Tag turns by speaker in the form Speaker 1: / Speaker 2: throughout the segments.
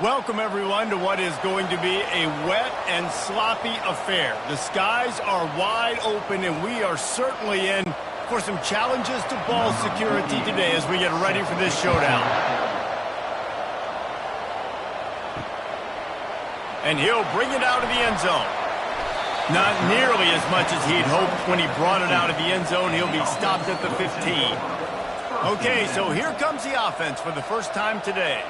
Speaker 1: Welcome, everyone, to what is going to be a wet and sloppy affair. The skies are wide open, and we are certainly in for some challenges to ball security today as we get ready for this showdown. And he'll bring it out of the end zone. Not nearly as much as he'd hoped when he brought it out of the end zone. He'll be stopped at the 15. Okay, so here comes the offense for the first time today.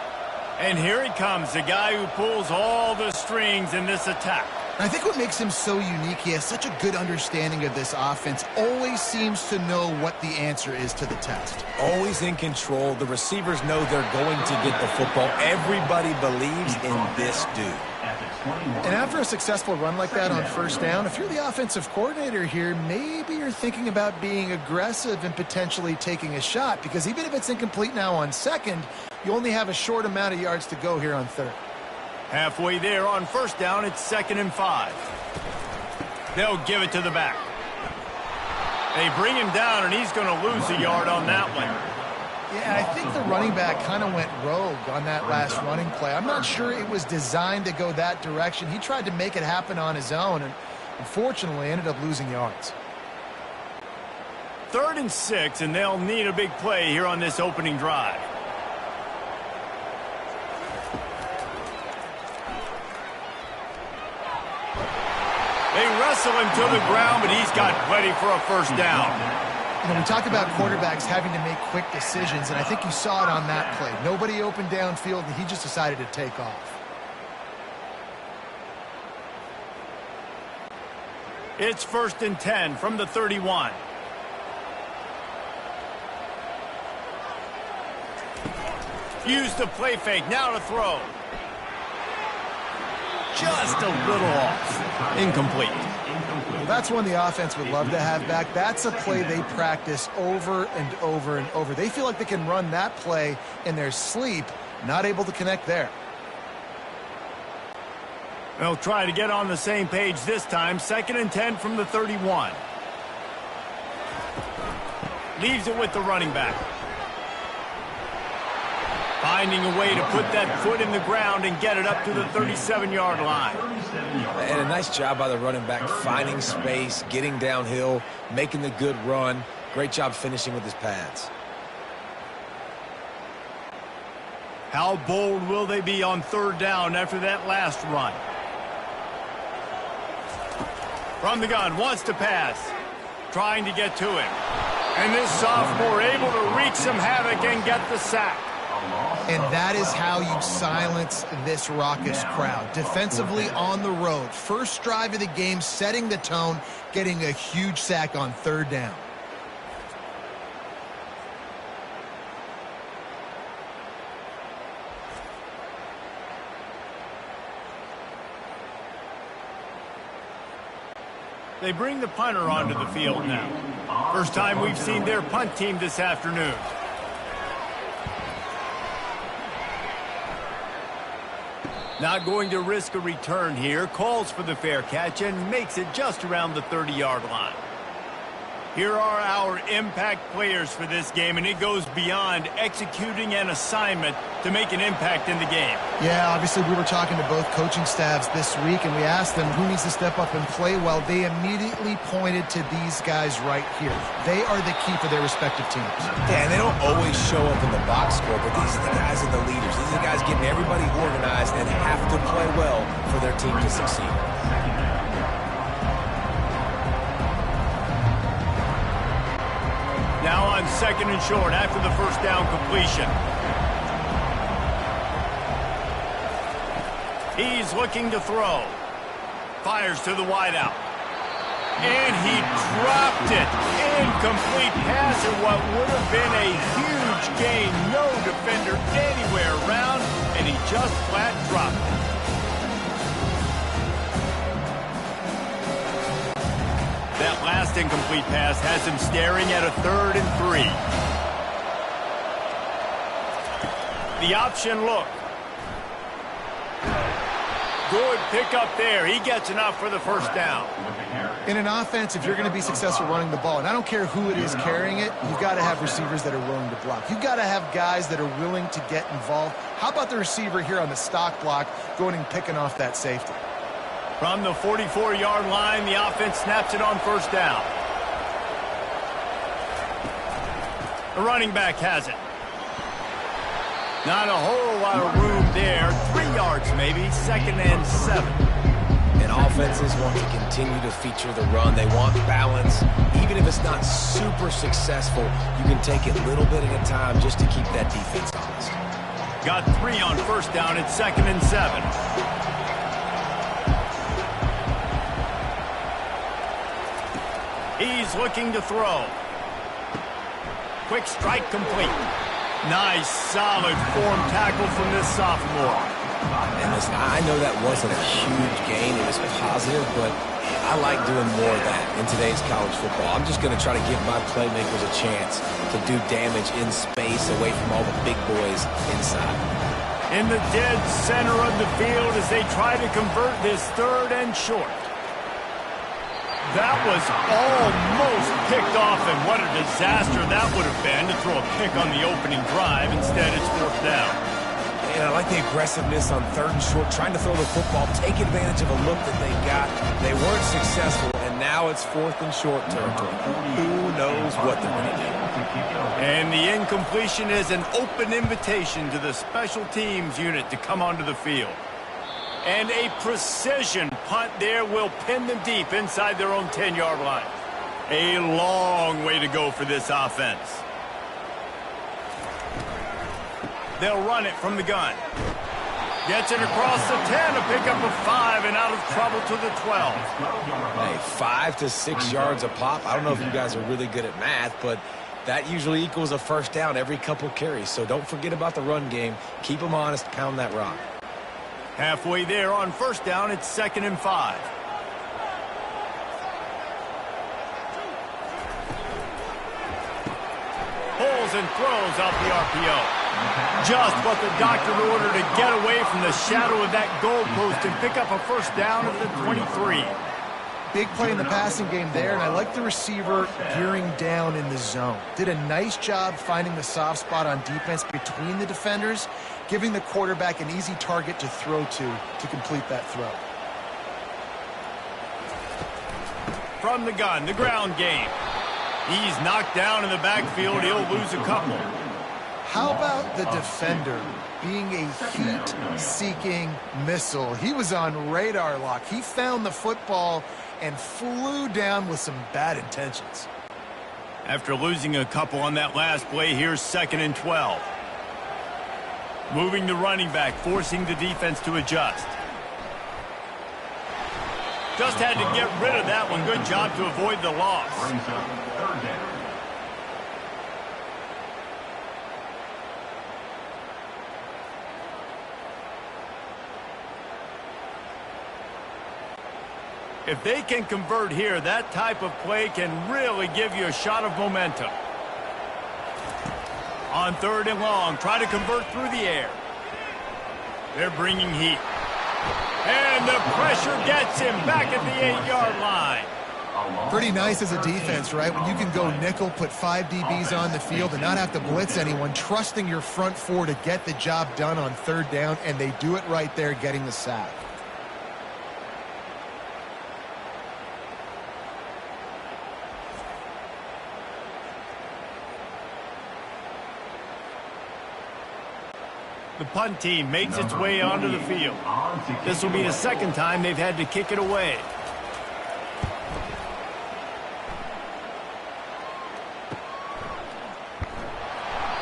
Speaker 1: And here he comes, the guy who pulls all the strings in this attack.
Speaker 2: I think what makes him so unique, he has such a good understanding of this offense, always seems to know what the answer is to the test.
Speaker 3: Always in control. The receivers know they're going to get the football. Everybody believes in this dude.
Speaker 2: And after a successful run like that on first down, if you're the offensive coordinator here, maybe you're thinking about being aggressive and potentially taking a shot, because even if it's incomplete now on second, you only have a short amount of yards to go here on third.
Speaker 1: Halfway there on first down, it's 2nd and 5. They'll give it to the back. They bring him down, and he's going to lose a yard on that one.
Speaker 2: Yeah, I think the running back kind of went rogue on that last running play. I'm not sure it was designed to go that direction. He tried to make it happen on his own, and unfortunately ended up losing yards.
Speaker 1: 3rd and 6, and they'll need a big play here on this opening drive. They wrestle him to the ground, but he's got plenty for a first down.
Speaker 2: You know, we talk about quarterbacks having to make quick decisions, and I think you saw it on that play. Nobody opened downfield, and he just decided to take off.
Speaker 1: It's 1st and 10 from the 31. Use the play fake, now to throw. Just a little off. Incomplete.
Speaker 2: Well, that's one the offense would love to have back. That's a play they practice over and over and over. They feel like they can run that play in their sleep, not able to connect there.
Speaker 1: They'll try to get on the same page this time. 2nd and 10 from the 31. Leaves it with the running back. Finding a way to put that foot in the ground and get it up to the 37-yard line.
Speaker 3: And a nice job by the running back, finding space, getting downhill, making the good run. Great job finishing with his pads.
Speaker 1: How bold will they be on 3rd down after that last run? From the gun, wants to pass. Trying to get to him. And this sophomore able to wreak some havoc and get the sack.
Speaker 2: And that is how you silence this raucous crowd. Defensively on the road. First drive of the game, setting the tone, getting a huge sack on 3rd down.
Speaker 1: They bring the punter onto the field now. First time we've seen their punt team this afternoon. Not going to risk a return here. Calls for the fair catch and makes it just around the 30-yard line. Here are our impact players for this game, and it goes beyond executing an assignment to make an impact in the game.
Speaker 2: Yeah, obviously we were talking to both coaching staffs this week, and we asked them who needs to step up and play well. They immediately pointed to these guys right here. They are the key for their respective teams.
Speaker 3: Yeah, and they don't always show up in the box score, but these are the guys and the leaders. These are the guys getting everybody organized and have to play well for their team to succeed.
Speaker 1: Now on 2nd and short after the first down completion. He's looking to throw. Fires to the wideout. And he dropped it. Incomplete pass in what would have been a huge gain. No defender anywhere around, and he just flat dropped it. That last incomplete pass has him staring at a 3rd and 3. The option look. Good pickup there. He gets enough for the first down.
Speaker 2: In an offense, if you're going to be successful running the ball, and I don't care who it is carrying it, you've got to have receivers that are willing to block. You've got to have guys that are willing to get involved. How about the receiver here on the stock block going and picking off that safety?
Speaker 1: From the 44-yard line, the offense snaps it on first down. The running back has it. Not a whole lot of room there. 3 yards maybe, 2nd and 7.
Speaker 3: And offenses want to continue to feature the run. They want balance. Even if it's not super successful, you can take it little bit at a time just to keep that defense honest.
Speaker 1: Got 3 on first down at 2nd and 7. He's looking to throw. Quick strike complete. Nice, solid form tackle from this sophomore.
Speaker 3: And listen, I know that wasn't a huge gain. It was positive, but I like doing more of that in today's college football. I'm just going to try to give my playmakers a chance to do damage in space away from all the big boys inside.
Speaker 1: In the dead center of the field as they try to convert this 3rd and short. That was almost picked off, and what a disaster that would have been to throw a pick on the opening drive. Instead, it's 4th down.
Speaker 3: And I like the aggressiveness on 3rd and short, trying to throw the football, take advantage of a look that they got. They weren't successful, and now it's 4th and short territory. Who knows what they're going to do?
Speaker 1: And the incompletion is an open invitation to the special teams unit to come onto the field. And a precision punt there will pin them deep inside their own 10-yard line. A long way to go for this offense. They'll run it from the gun. Gets it across the 10, a pickup of 5, and out of trouble to the 12.
Speaker 3: Hey, 5 to 6 yards a pop. I don't know if you guys are really good at math, but that usually equals a first down every couple carries. So don't forget about the run game. Keep them honest, pound that rock.
Speaker 1: Halfway there on first down, it's 2nd and 5. Pulls and throws off the RPO. Just what the doctor ordered to get away from the shadow of that goalpost and pick up a first down at the 23.
Speaker 2: Big play in the passing game there, and I like the receiver gearing down in the zone. Did a nice job finding the soft spot on defense between the defenders, giving the quarterback an easy target to throw to complete that throw.
Speaker 1: From the gun, the ground game. He's knocked down in the backfield. He'll lose a couple.
Speaker 2: How about the defender being a heat-seeking missile? He was on radar lock. He found the football and flew down with some bad intentions.
Speaker 1: After losing a couple on that last play, here's 2nd and 12. Moving the running back, forcing the defense to adjust. Just had to get rid of that one. Good job to avoid the loss. If they can convert here, that type of play can really give you a shot of momentum. On 3rd and long, try to convert through the air. They're bringing heat. And the pressure gets him back at the 8-yard line.
Speaker 2: Pretty nice as a defense, right? When you can go nickel, put 5 DBs on the field and not have to blitz anyone, trusting your front 4 to get the job done on 3rd down, and they do it right there, getting the sack.
Speaker 1: The punt team makes its way onto the field. This will be the 2nd time they've had to kick it away.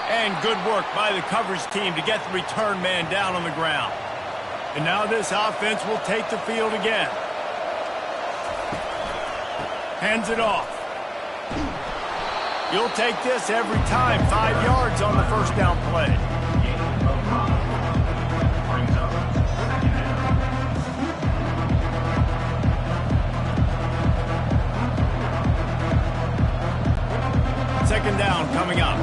Speaker 1: And good work by the coverage team to get the return man down on the ground. And now this offense will take the field again. Hands it off. You'll take this every time. 5 yards on the first down play. Second down coming up.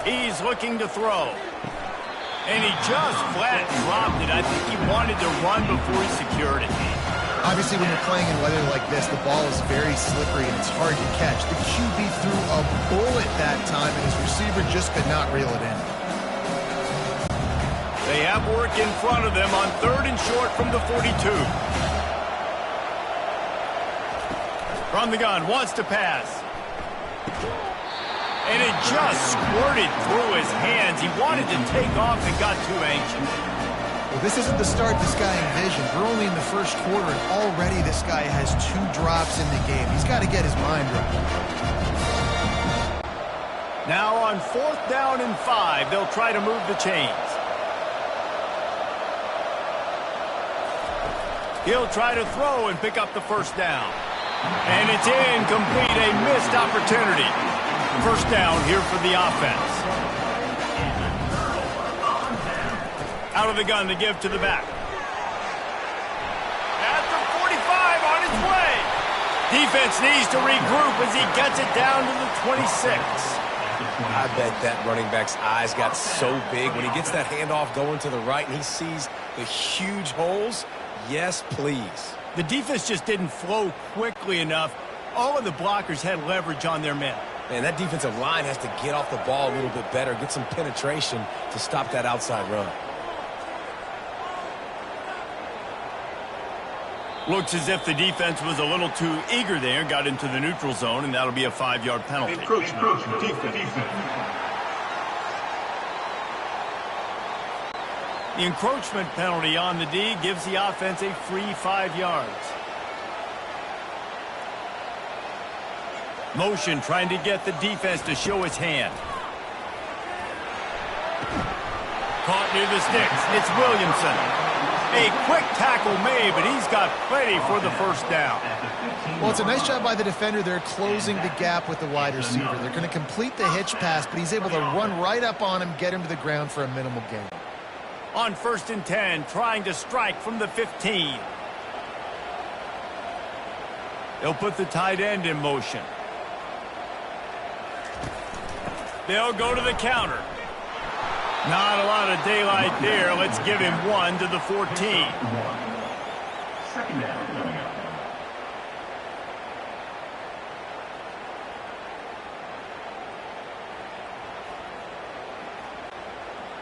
Speaker 1: He's looking to throw. And he just flat dropped it. I think he wanted to run before he secured it.
Speaker 2: Obviously, when you're playing in weather like this, the ball is very slippery and it's hard to catch. The QB threw a bullet that time, and his receiver just could not reel it in.
Speaker 1: They have work in front of them on 3rd and short from the 42. From the gun, wants to pass. And it just squirted through his hands. He wanted to take off and got too anxious.
Speaker 2: Well, this isn't the start this guy envisioned. We're only in the first quarter, and already this guy has 2 drops in the game. He's got to get his mind right.
Speaker 1: Now on 4th down and 5, they'll try to move the chains. He'll try to throw and pick up the 1st down. And it's incomplete, a missed opportunity. 1st down here for the offense. Out of the gun to give to the back. At the 45 on its way. Defense needs to regroup as he gets it down to the 26.
Speaker 3: I bet that running back's eyes got so big when he gets that handoff going to the right and he sees the huge holes. Yes, please.
Speaker 1: The defense just didn't flow quickly enough. All of the blockers had leverage on their men.
Speaker 3: Man, that defensive line has to get off the ball a little bit better, get some penetration to stop that outside run.
Speaker 1: Looks as if the defense was a little too eager there, got into the neutral zone, and that'll be a 5-yard penalty.
Speaker 4: Encroachment. Defense.
Speaker 1: The encroachment penalty on the D gives the offense a free 5 yards. Motion trying to get the defense to show its hand. Caught near the sticks. It's Williamson. A quick tackle made, but he's got plenty for the 1st down.
Speaker 2: Well, it's a nice job by the defender. They're closing the gap with the wide receiver. They're going to complete the hitch pass, but he's able to run right up on him, get him to the ground for a minimal gain.
Speaker 1: On 1st and 10, trying to strike from the 15. They'll put the tight end in motion. They'll go to the counter. Not a lot of daylight there. Let's give him 1 to the 14.
Speaker 4: 2nd down coming up.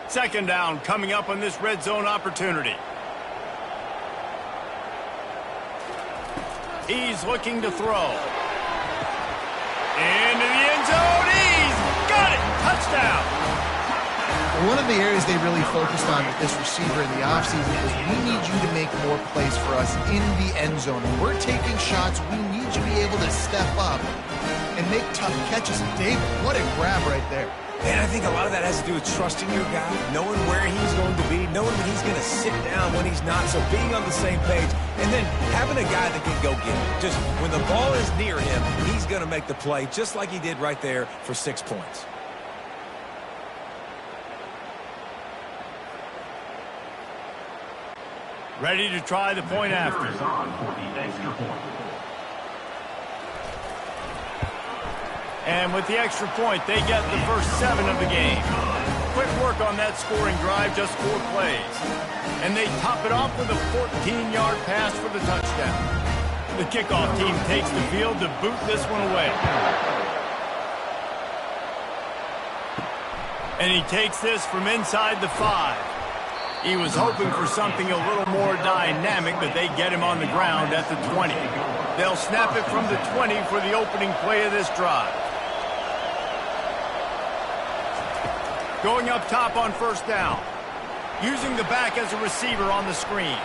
Speaker 1: Second down coming up on this red zone opportunity. He's looking to throw. Into the end zone. He's got it. Touchdown.
Speaker 2: One of the areas they really focused on with this receiver in the offseason was we need you to make more plays for us in the end zone. When we're taking shots, we need you to be able to step up and make tough catches. David, what a grab right there.
Speaker 3: And I think a lot of that has to do with trusting your guy, knowing where he's going to be, knowing when he's going to sit down, when he's not, so being on the same page, and then having a guy that can go get it. Just when the ball is near him, he's going to make the play, just like he did right there for 6 points.
Speaker 1: Ready to try the point after. And with the extra point, they get the first 7 of the game. Quick work on that scoring drive, just 4 plays. And they top it off with a 14-yard pass for the touchdown. The kickoff team takes the field to boot this one away. And he takes this from inside the 5. He was hoping for something a little more dynamic, but they get him on the ground at the 20. They'll snap it from the 20 for the opening play of this drive. Going up top on 1st down. Using the back as a receiver on the screen.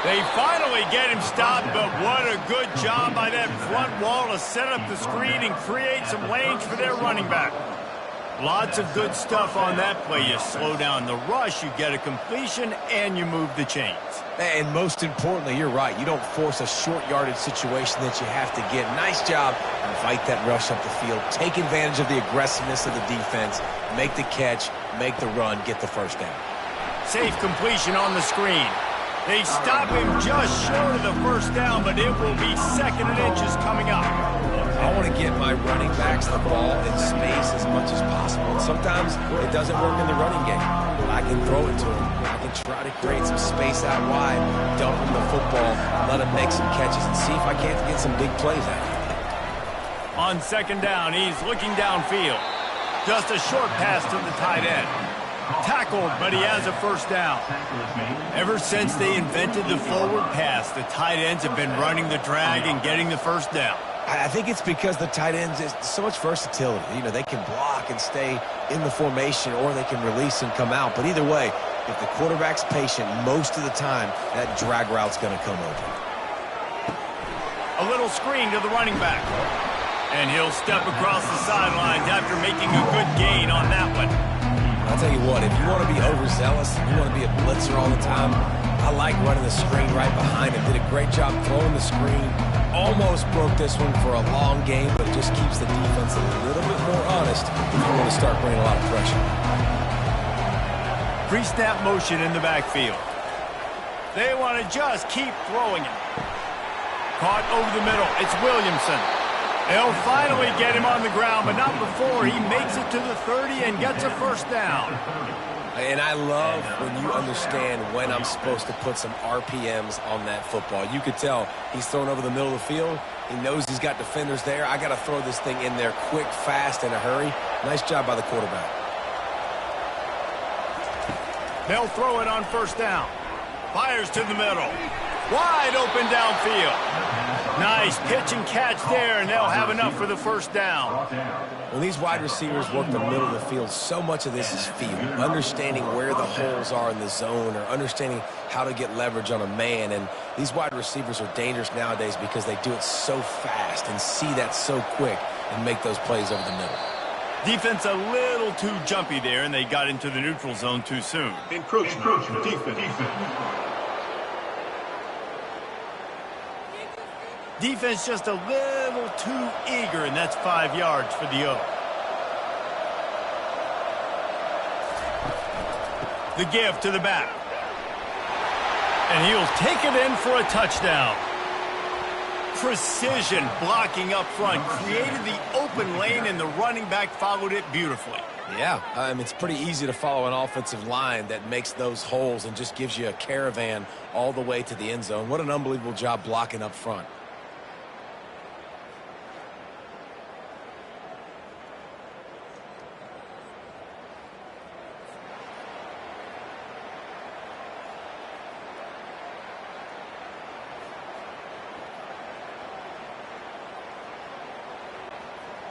Speaker 1: They finally get him stopped, but what a good job by that front wall to set up the screen and create some lanes for their running back. Lots of good stuff on that play. You slow down the rush, you get a completion, and you move the chains.
Speaker 3: And most importantly, you're right. You don't force a short yardage situation that you have to get. Nice job. Invite that rush up the field. Take advantage of the aggressiveness of the defense. Make the catch, make the run, get the 1st down.
Speaker 1: Safe completion on the screen. They stop him just short of the 1st down, but it will be 2nd and inches coming up.
Speaker 3: I want to get my running backs the ball in space as much as possible. And sometimes it doesn't work in the running game, but I can throw it to him. I can try to create some space out wide, dump him the football, let him make some catches, and see if I can't get some big plays out of him.
Speaker 1: On second down, he's looking downfield. Just a short pass to the tight end. Tackled, but he has a first down. Ever since they invented the forward pass, the tight ends have been running the drag and getting the first down.
Speaker 3: I think it's because the tight ends is so much versatility. You know, they can block and stay in the formation, or they can release and come out. But either way, if the quarterback's patient, most of the time, that drag route's going to come open.
Speaker 1: A little screen to the running back. And he'll step across the sidelines after making a good gain on that one.
Speaker 3: I'll tell you what, if you want to be overzealous, you want to be a blitzer all the time, I like running the screen right behind him. Did a great job throwing the screen. Almost broke this one for a long game, but it just keeps the defense a little bit more honest if you want to start bringing a lot of pressure.
Speaker 1: Pre-snap motion in the backfield. They want to just keep throwing it. Caught over the middle. It's Williamson. They'll finally get him on the ground, but not before he makes it to the 30 and gets a first down.
Speaker 3: And I love when you understand when I'm supposed to put some RPMs on that football. You could tell he's thrown over the middle of the field. He knows he's got defenders there. I got to throw this thing in there quick, fast, in a hurry. Nice job by the quarterback.
Speaker 1: They'll throw it on first down. Fires to the middle. Wide open downfield. Nice pitch and catch there, and they'll have enough for the first down.
Speaker 3: When these wide receivers work the middle of the field, so much of this is feel. Understanding where the holes are in the zone, or understanding how to get leverage on a man. And these wide receivers are dangerous nowadays because they do it so fast and see that so quick and make those plays over the middle.
Speaker 1: Defense a little too jumpy there, and they got into the neutral zone too soon.
Speaker 4: Encroachment. Defense.
Speaker 1: Defense just a little too eager, and that's 5 yards for the O. The give to the back. And he'll take it in for a touchdown. Precision blocking up front created the open lane, and the running back followed it beautifully.
Speaker 3: Yeah, it's pretty easy to follow an offensive line that makes those holes and just gives you a caravan all the way to the end zone. What an unbelievable job blocking up front.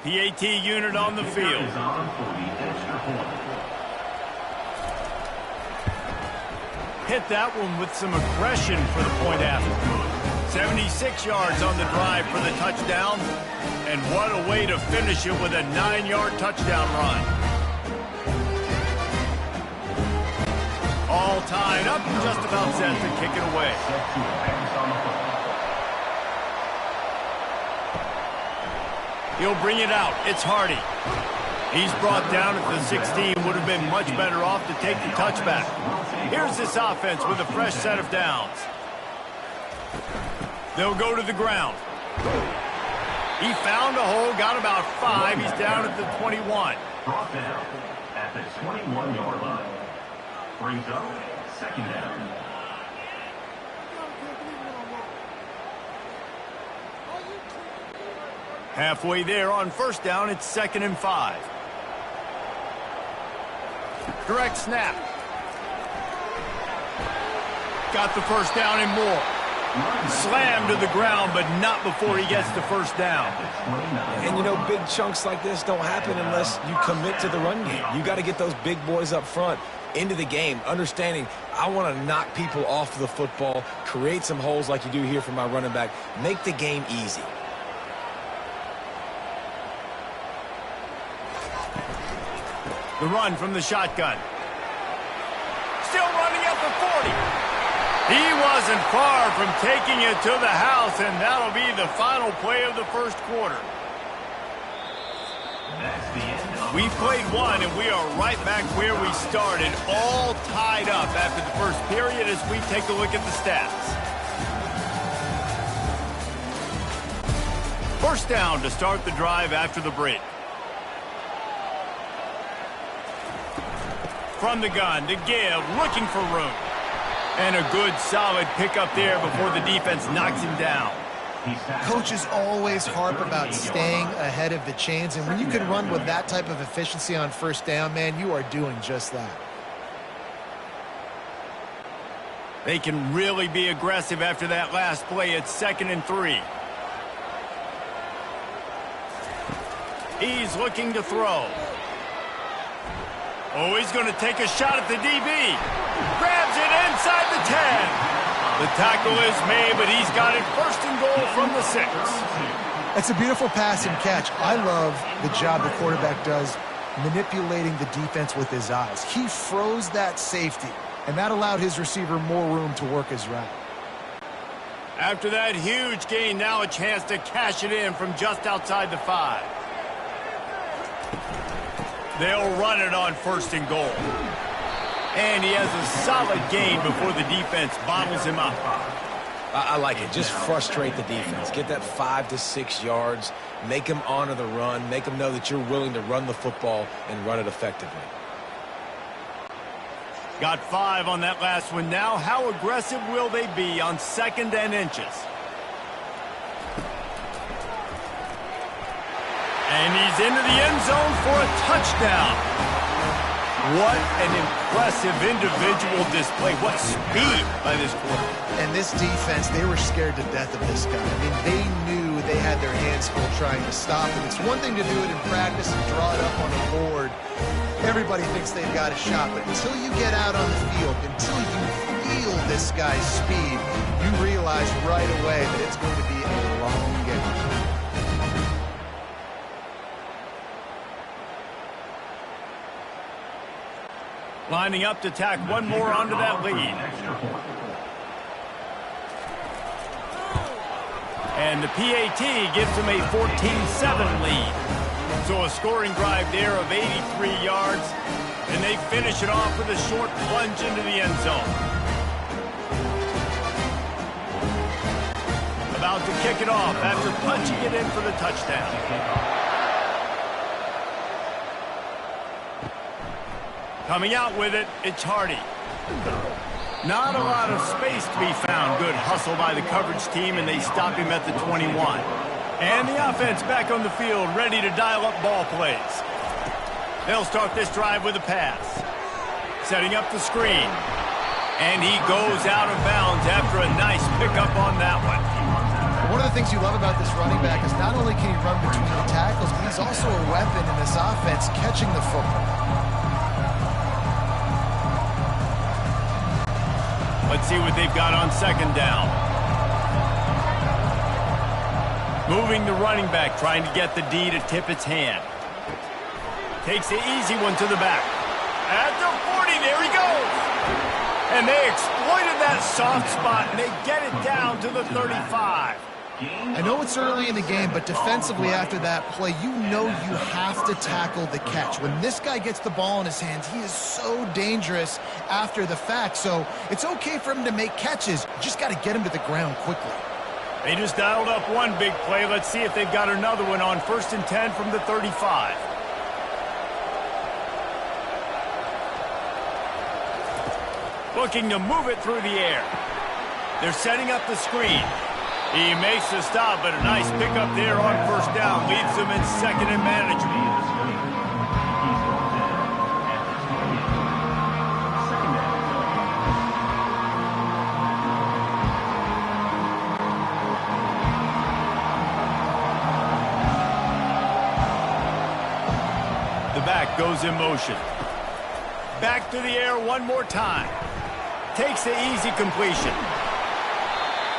Speaker 1: PAT unit on the field. Hit that one with some aggression for the point after. 76 yards on the drive for the touchdown. And what a way to finish it with a 9-yard touchdown run. All tied up, just about set to kick it away. He'll bring it out. It's Hardy. He's brought down at the 16. Would have been much better off to take the touchback. Here's this offense with a fresh set of downs. They'll go to the ground. He found a hole, got about 5. He's down at the 21.
Speaker 4: Brought down at the 21-yard line. Brings up second down.
Speaker 1: Halfway there on first down, it's 2nd and 5. Direct snap. Got the first down and more. Slammed to the ground, but not before he gets the first down.
Speaker 3: And, you know, big chunks like this don't happen unless you commit to the run game. You got to get those big boys up front into the game, understanding I want to knock people off the football, create some holes like you do here for my running back, make the game easy.
Speaker 1: The run from the shotgun. Still running at the 40. He wasn't far from taking it to the house, and that'll be the final play of the first quarter. We've played one, and we are right back where we started, all tied up after the first period as we take a look at the stats. First down to start the drive after the break. From the gun to give, looking for room. And a good, solid pickup there before the defense knocks him down.
Speaker 2: Coaches always harp about staying ahead of the chains, and when you can run with that type of efficiency on first down, man, you are doing just that.
Speaker 1: They can really be aggressive after that last play. It's 2nd and 3. He's looking to throw. Oh, he's going to take a shot at the DB. Grabs it inside the 10. The tackle is made, but he's got it 1st and goal from the 6.
Speaker 2: That's a beautiful pass and catch. I love the job the quarterback does manipulating the defense with his eyes. He froze that safety, and that allowed his receiver more room to work his route.
Speaker 1: After that huge gain, now a chance to cash it in from just outside the 5. They'll run it on 1st and goal. And he has a solid gain before the defense bottles him up.
Speaker 3: I like it. Just frustrate the defense. Get that 5 to 6 yards. Make them honor the run. Make them know that you're willing to run the football and run it effectively.
Speaker 1: Got 5 on that last one now. How aggressive will they be on 2nd and inches? And he's into the end zone for a touchdown. What an impressive individual display. What speed by this quarterback.
Speaker 2: And this defense, they were scared to death of this guy. I mean, they knew they had their hands full trying to stop him. It's one thing to do it in practice and draw it up on the board. Everybody thinks they've got a shot, but until you get out on the field, until you feel this guy's speed, you realize right away that it's going to be a long game.
Speaker 1: Lining up to tack one more onto that lead. And the PAT gives him a 14-7 lead. So a scoring drive there of 83 yards. And they finish it off with a short plunge into the end zone. About to kick it off after punching it in for the touchdown. Coming out with it, it's Hardy. Not a lot of space to be found. Good hustle by the coverage team, and they stop him at the 21. And the offense back on the field, ready to dial up ball plays. They'll start this drive with a pass. Setting up the screen. And he goes out of bounds after a nice pickup on that one.
Speaker 2: One of the things you love about this running back is not only can he run between the tackles, but he's also a weapon in this offense catching the football.
Speaker 1: Let's see what they've got on 2nd down. Moving the running back, trying to get the D to tip its hand. Takes the easy one to the back. At the 40, there he goes. And they exploited that soft spot, and they get it down to the 35.
Speaker 2: I know it's early in the game, but defensively after that play, you know you have to tackle the catch. When this guy gets the ball in his hands, he is so dangerous after the fact. So it's okay for him to make catches. You just got to get him to the ground quickly.
Speaker 1: They just dialed up one big play. Let's see if they've got another one on 1st and 10 from the 35. Looking to move it through the air. They're setting up the screen. He makes the stop, but a nice pickup there on 1st down. Leads them in 2nd and manageable. The back goes in motion. Back to the air one more time. Takes the easy completion.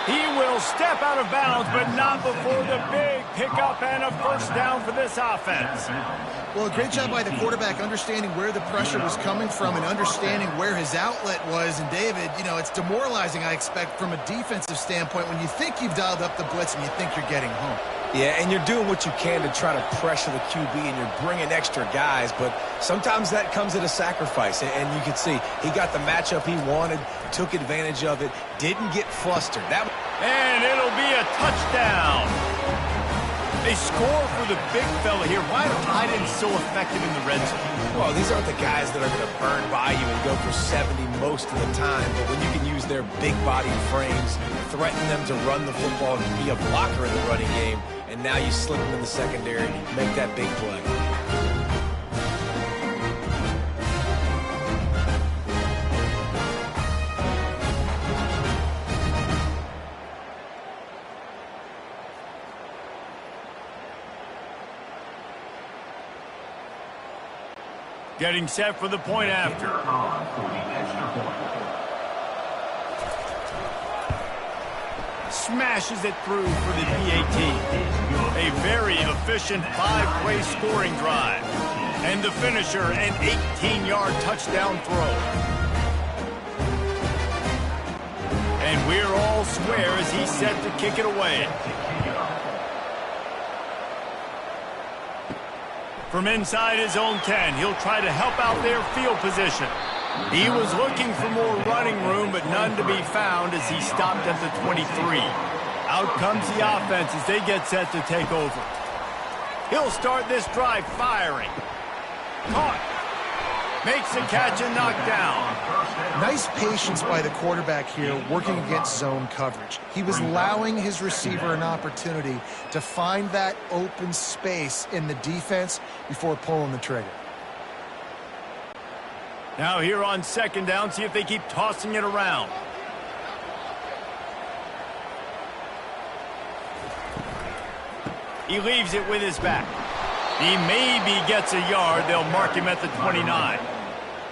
Speaker 1: He will step out of bounds, but not before the big pickup and a 1st down for this offense.
Speaker 2: Well, a great job by the quarterback understanding where the pressure was coming from and understanding where his outlet was. And, David, you know, it's demoralizing, I expect, from a defensive standpoint when you think you've dialed up the blitz and you think you're getting home.
Speaker 3: Yeah, and you're doing what you can to try to pressure the QB, and you're bringing extra guys, but sometimes that comes at a sacrifice. And you can see he got the matchup he wanted, took advantage of it, didn't get flustered. And
Speaker 1: it'll be a touchdown. They They score for the big fella here. Why are tight ends so effective in the red zone?
Speaker 3: Well, these aren't the guys that are going to burn by you and go for 70 most of the time, but when you can use their big body frames, threaten them to run the football and be a blocker in the running game, and now you slip them in the secondary, make that big play.
Speaker 1: Getting set for the point after. Smashes it through for the PAT. A very efficient 5-play scoring drive. And the finisher, an 18-yard touchdown throw. And we're all square as he's set to kick it away. From inside his own 10, he'll try to help out their field position. He was looking for more running room, but none to be found as he stopped at the 23. Out comes the offense as they get set to take over. He'll start this drive firing. Caught. Makes the catch and knocked down.
Speaker 2: Nice patience by the quarterback here working against zone coverage. He was allowing his receiver an opportunity to find that open space in the defense before pulling the trigger.
Speaker 1: Now here on second down, see if they keep tossing it around. He leaves it with his back. He maybe gets a yard. They'll mark him at the 29.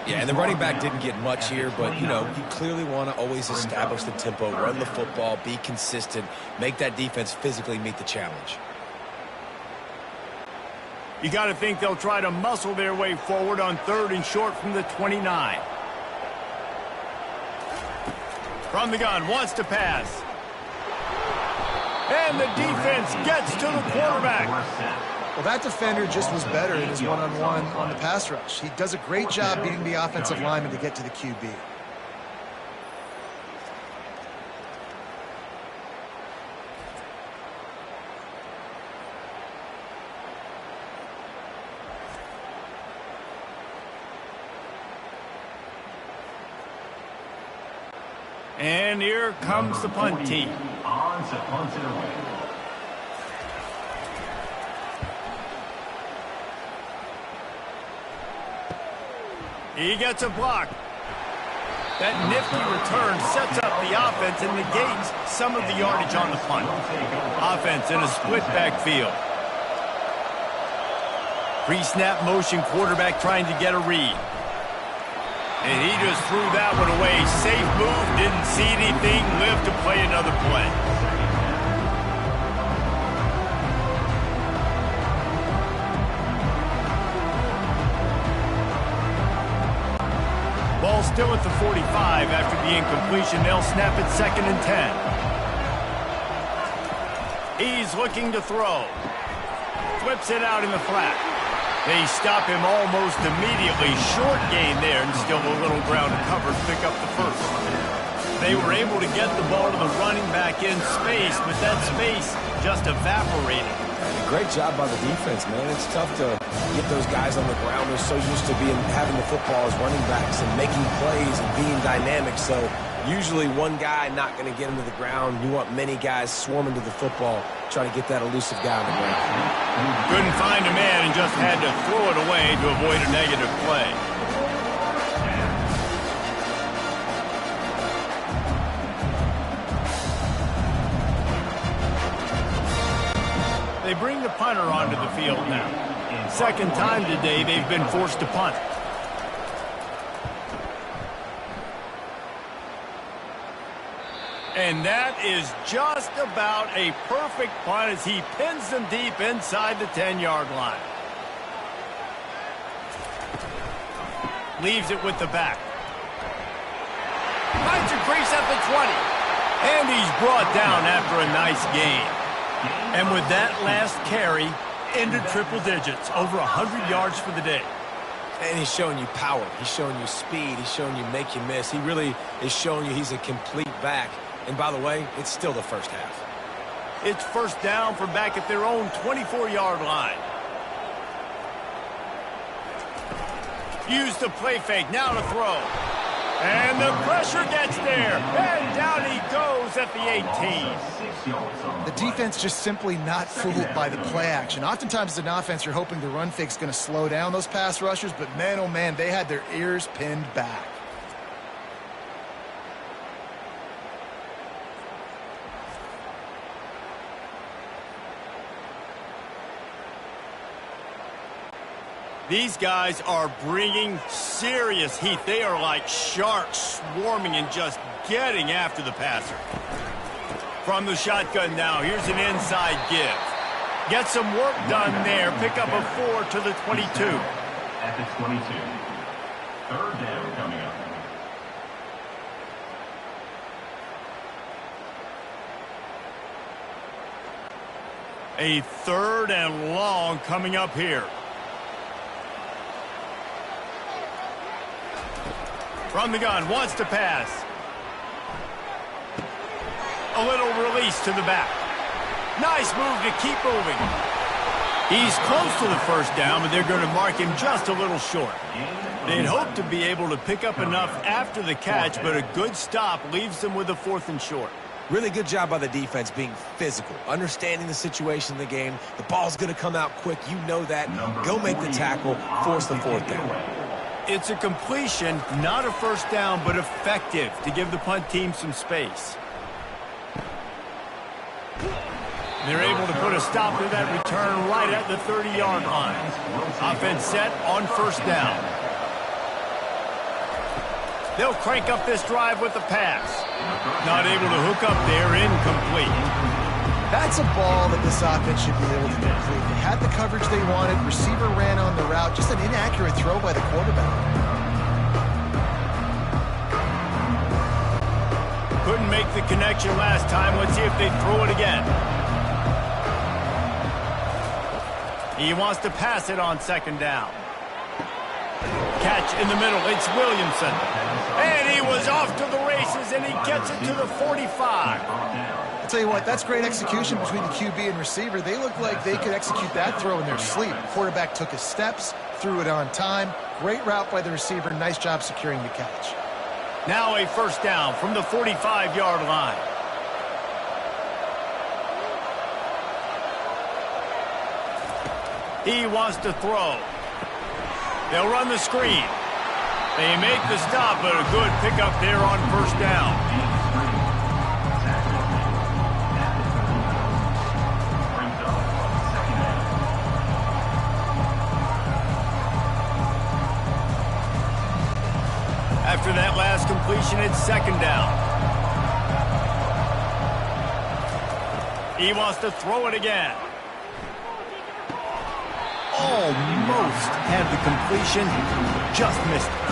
Speaker 3: Yeah, and the running back didn't get much here, but, you know, you clearly want to always establish the tempo, run the football, be consistent, make that defense physically meet the challenge.
Speaker 1: You got to think they'll try to muscle their way forward on 3rd and short from the 29. From the gun, wants to pass. And the defense gets to the quarterback.
Speaker 2: Well, that defender just was better in his one-on-one on the pass rush. He does a great job beating the offensive lineman to get to the QB.
Speaker 1: And here comes the punt team.
Speaker 4: On to punt it away.
Speaker 1: He gets a block. That nifty return sets up the offense and negates some of the yardage on the punt. Offense in a split backfield. Pre-snap motion quarterback trying to get a read. And he just threw that one away. Safe move, didn't see anything, lived to play another play. Ball still at the 45 after the incompletion. They'll snap it 2nd and 10. He's looking to throw. Flips it out in the flat. They stop him almost immediately. Short gain there and still a little ground to cover to pick up the first. They were able to get the ball to the running back in space, but that space just evaporated.
Speaker 3: Great job by the defense, man. It's tough to get those guys on the ground. They're so used to having the football as running backs and making plays and being dynamic. So usually one guy not going to get him to the ground. You want many guys swarming to the football, trying to get that elusive guy on the ground.
Speaker 1: Couldn't find a man and just had to throw it away to avoid a negative play. They bring the punter onto the field now. Second time today they've been forced to punt. And that is just about a perfect punt as he pins them deep inside the 10-yard line. Leaves it with the back. Finds a crease at the 20. And he's brought down after a nice gain. And with that last carry, into triple digits, over 100 yards for the day.
Speaker 3: And he's showing you power. He's showing you speed. He's showing you make you miss. He really is showing you he's a complete back. And by the way, it's still the first half.
Speaker 1: It's first down from back at their own 24-yard line. Use the play fake, now to throw. And the pressure gets there. And down he goes at the 18.
Speaker 2: The defense just simply not fooled by the play action. Oftentimes as an offense, you're hoping the run fake's going to slow down those pass rushers, but man, oh man, they had their ears pinned back.
Speaker 1: These guys are bringing serious heat. They are like sharks swarming and just getting after the passer. From the shotgun now, here's an inside give. Get some work done there. Pick up a 4 to the 22.
Speaker 4: At the 22. Third down coming up.
Speaker 1: A third and long coming up here. From the gun, wants to pass. A little release to the back. Nice move to keep moving. He's close to the first down, but they're going to mark him just a little short. They'd hope to be able to pick up enough after the catch, but a good stop leaves them with a 4th and short.
Speaker 3: Really good job by the defense being physical, understanding the situation in the game. The ball's going to come out quick. You know that. Go make the tackle, force the 4th down.
Speaker 1: It's a completion, not a first down, but effective to give the punt team some space. They're able to put a stop to that return right at the 30-yard line. Offense set on first down. They'll crank up this drive with the pass. Not able to hook up there, incomplete.
Speaker 2: That's a ball that this offense should be able to complete. They had the coverage they wanted. Receiver ran on the route. Just an inaccurate throw by the quarterback.
Speaker 1: Couldn't make the connection last time. Let's see if they throw it again. He wants to pass it on second down. Catch in the middle. It's Williamson. And he was off to the races, and he gets it to the 45.
Speaker 2: I'll tell you what, that's great execution between the QB and receiver. They look like they could execute that throw in their sleep. Quarterback took his steps, threw it on time. Great route by the receiver. Nice job securing the catch.
Speaker 1: Now a first down from the 45-yard line. He wants to throw. They'll run the screen. They make the stop, but a good pickup there on first down. After that last completion, it's second down. He wants to throw it again. Almost had the completion, just missed it.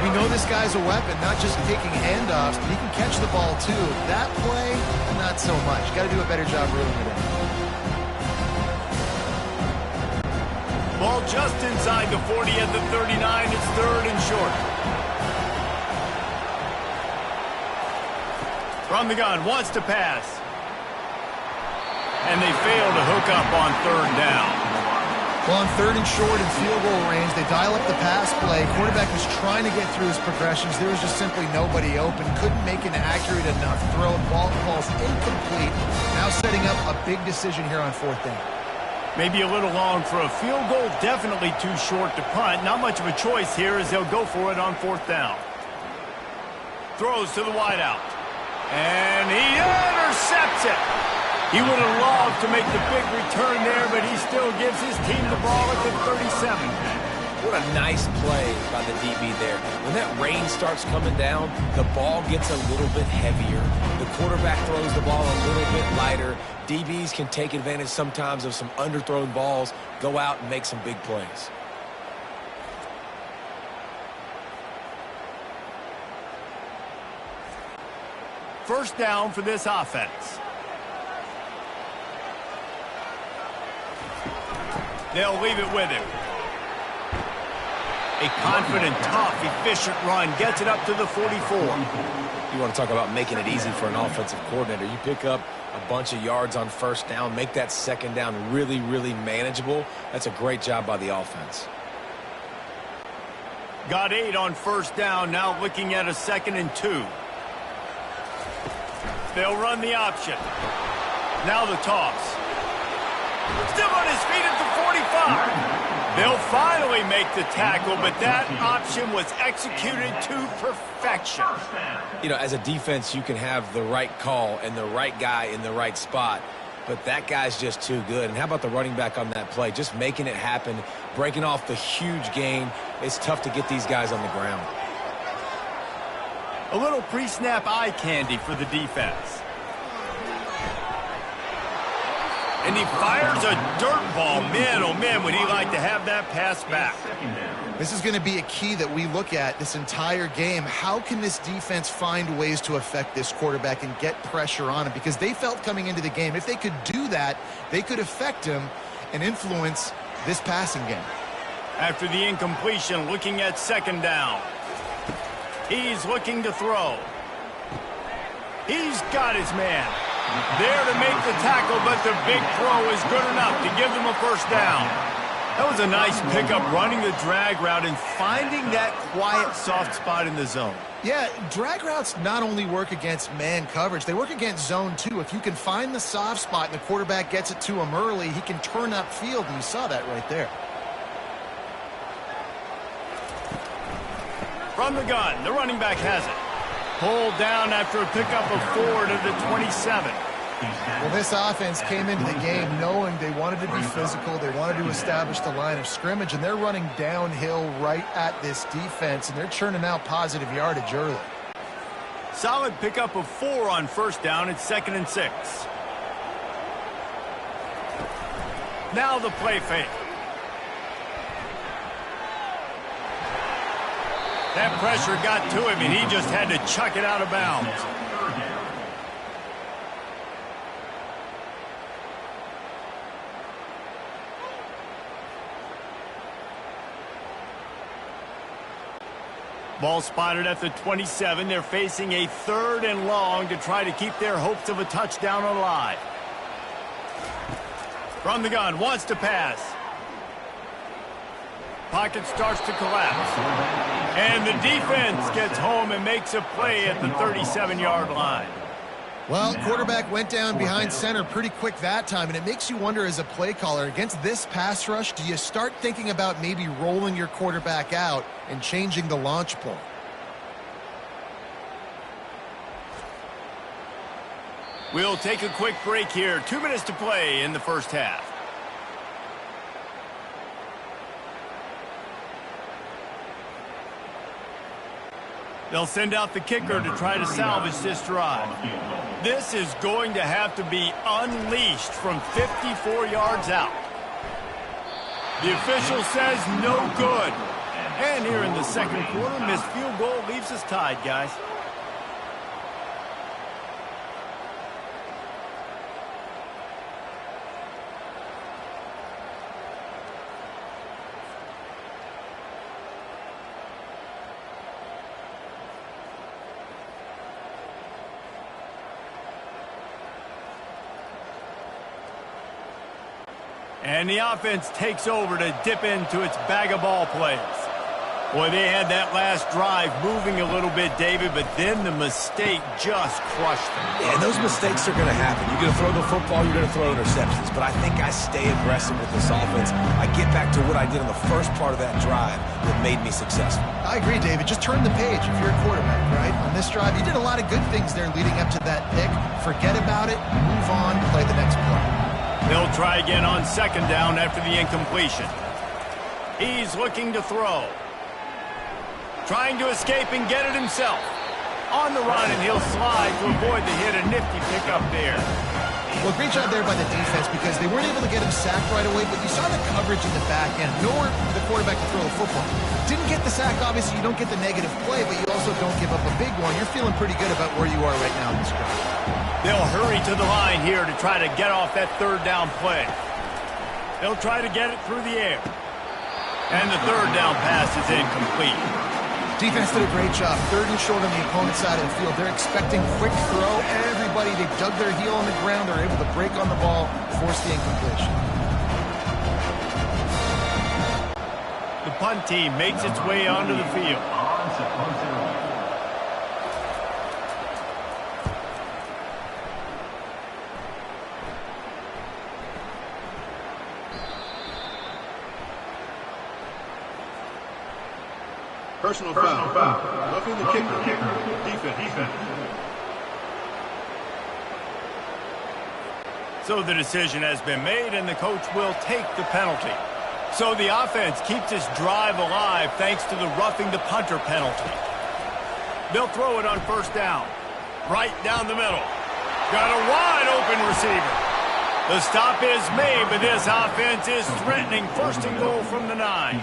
Speaker 2: We know this guy's a weapon, not just taking handoffs, but he can catch the ball too. That play, not so much. Got to do a better job reeling it in.
Speaker 1: Ball just inside the 40 at the 39. It's third and short. From the gun, wants to pass. And they fail to hook up on third down.
Speaker 2: Well, on third and short and field goal range, they dial up the pass play. Quarterback was trying to get through his progressions. There was just simply nobody open. Couldn't make an accurate enough throw. Ball falls incomplete. Now setting up a big decision here on fourth down.
Speaker 1: Maybe a little long for a field goal. Definitely too short to punt. Not much of a choice here as they'll go for it on fourth down. Throws to the wideout. And he intercepts it. He would have loved to make the big return there, but he still gives his team the ball at the 37.
Speaker 3: What a nice play by the DB there. When that rain starts coming down, the ball gets a little bit heavier. The quarterback throws the ball a little bit lighter. DBs can take advantage sometimes of some underthrown balls, go out and make some big plays.
Speaker 1: First down for this offense. They'll leave it with him. A confident, tough, efficient run gets it up to the 44.
Speaker 3: You want to talk about making it easy for an offensive coordinator. You pick up a bunch of yards on first down, make that second down really, really manageable. That's a great job by the offense.
Speaker 1: Got 8 on first down, now looking at a 2nd and 2. They'll run the option. Now the toss. Still on his feet at the 45. They'll finally make the tackle, but that option was executed to perfection.
Speaker 3: You know, as a defense, you can have the right call and the right guy in the right spot, but that guy's just too good. And how about the running back on that play? Just making it happen, breaking off the huge gain. It's tough to get these guys on the ground.
Speaker 1: A little pre-snap eye candy for the defense. And he fires a dirt ball. Man, oh man, would he like to have that pass back.
Speaker 2: This is going to be a key that we look at this entire game. How can this defense find ways to affect this quarterback and get pressure on him? Because they felt coming into the game, if they could do that, they could affect him and influence this passing game.
Speaker 1: After the incompletion, looking at 2nd down. He's looking to throw. He's got his man. There to make the tackle, but the big throw is good enough to give them a first down. That was a nice pickup, running the drag route and finding that quiet, soft spot in the zone.
Speaker 2: Yeah, drag routes not only work against man coverage, they work against zone too. If you can find the soft spot and the quarterback gets it to him early, he can turn upfield, and you saw that right there.
Speaker 1: From the gun, the running back has it. Pulled down after a pickup of 4 to the 27.
Speaker 2: Well, this offense came into the game knowing they wanted to be physical, they wanted to establish the line of scrimmage, and they're running downhill right at this defense, and they're churning out positive yardage early.
Speaker 1: Solid pickup of 4 on first down. It's 2nd and 6. Now the play fake. That pressure got to him, and he just had to chuck it out of bounds. Ball spotted at the 27. They're facing a 3rd and long to try to keep their hopes of a touchdown alive. From the gun, wants to pass. Pocket starts to collapse. And the defense gets home and makes a play at the 37-yard line.
Speaker 2: Well, quarterback went down behind center pretty quick that time, and it makes you wonder as a play caller, against this pass rush, do you start thinking about maybe rolling your quarterback out and changing the launch point?
Speaker 1: We'll take a quick break here. 2 minutes to play in the first half. They'll send out the kicker to try to salvage this drive. This is going to have to be unleashed from 54 yards out. The official says no good. And here in the second quarter, missed field goal leaves us tied, guys. And the offense takes over to dip into its bag of ball plays. Boy, they had that last drive moving a little bit, David, but then the mistake just crushed them.
Speaker 3: Yeah, and those mistakes are going to happen. You're going to throw the football, you're going to throw interceptions. But I think I stay aggressive with this offense. I get back to what I did in the first part of that drive that made me successful.
Speaker 2: I agree, David. Just turn the page if you're a quarterback, right? On this drive, you did a lot of good things there leading up to that pick. Forget about it, move on, play the next play.
Speaker 1: They'll try again on second down after the incompletion. He's looking to throw. Trying to escape and get it himself. On the run, and he'll slide to avoid the hit. A nifty pickup there.
Speaker 2: Well, great job there by the defense because they weren't able to get him sacked right away, but you saw the coverage in the back end. Nowhere for the quarterback to throw the football. Didn't get the sack, obviously. You don't get the negative play, but you also don't give up a big one. You're feeling pretty good about where you are right now in this drive.
Speaker 1: They'll hurry to the line here to try to get off that third down play. They'll try to get it through the air. And the third down pass is incomplete.
Speaker 2: Defense did a great job. 3rd and short on the opponent's side of the field. They're expecting quick throw. Everybody, they dug their heel on the ground. They're able to break on the ball, force the incompletion.
Speaker 1: The punt team makes its way onto the field.
Speaker 5: Personal foul. Roughing the kicker. Defense.
Speaker 1: So the decision has been made, and the coach will take the penalty. So the offense keeps its drive alive thanks to the roughing the punter penalty. They'll throw it on 1st down. Right down the middle. Got a wide open receiver. The stop is made, but this offense is threatening 1st and goal from the 9.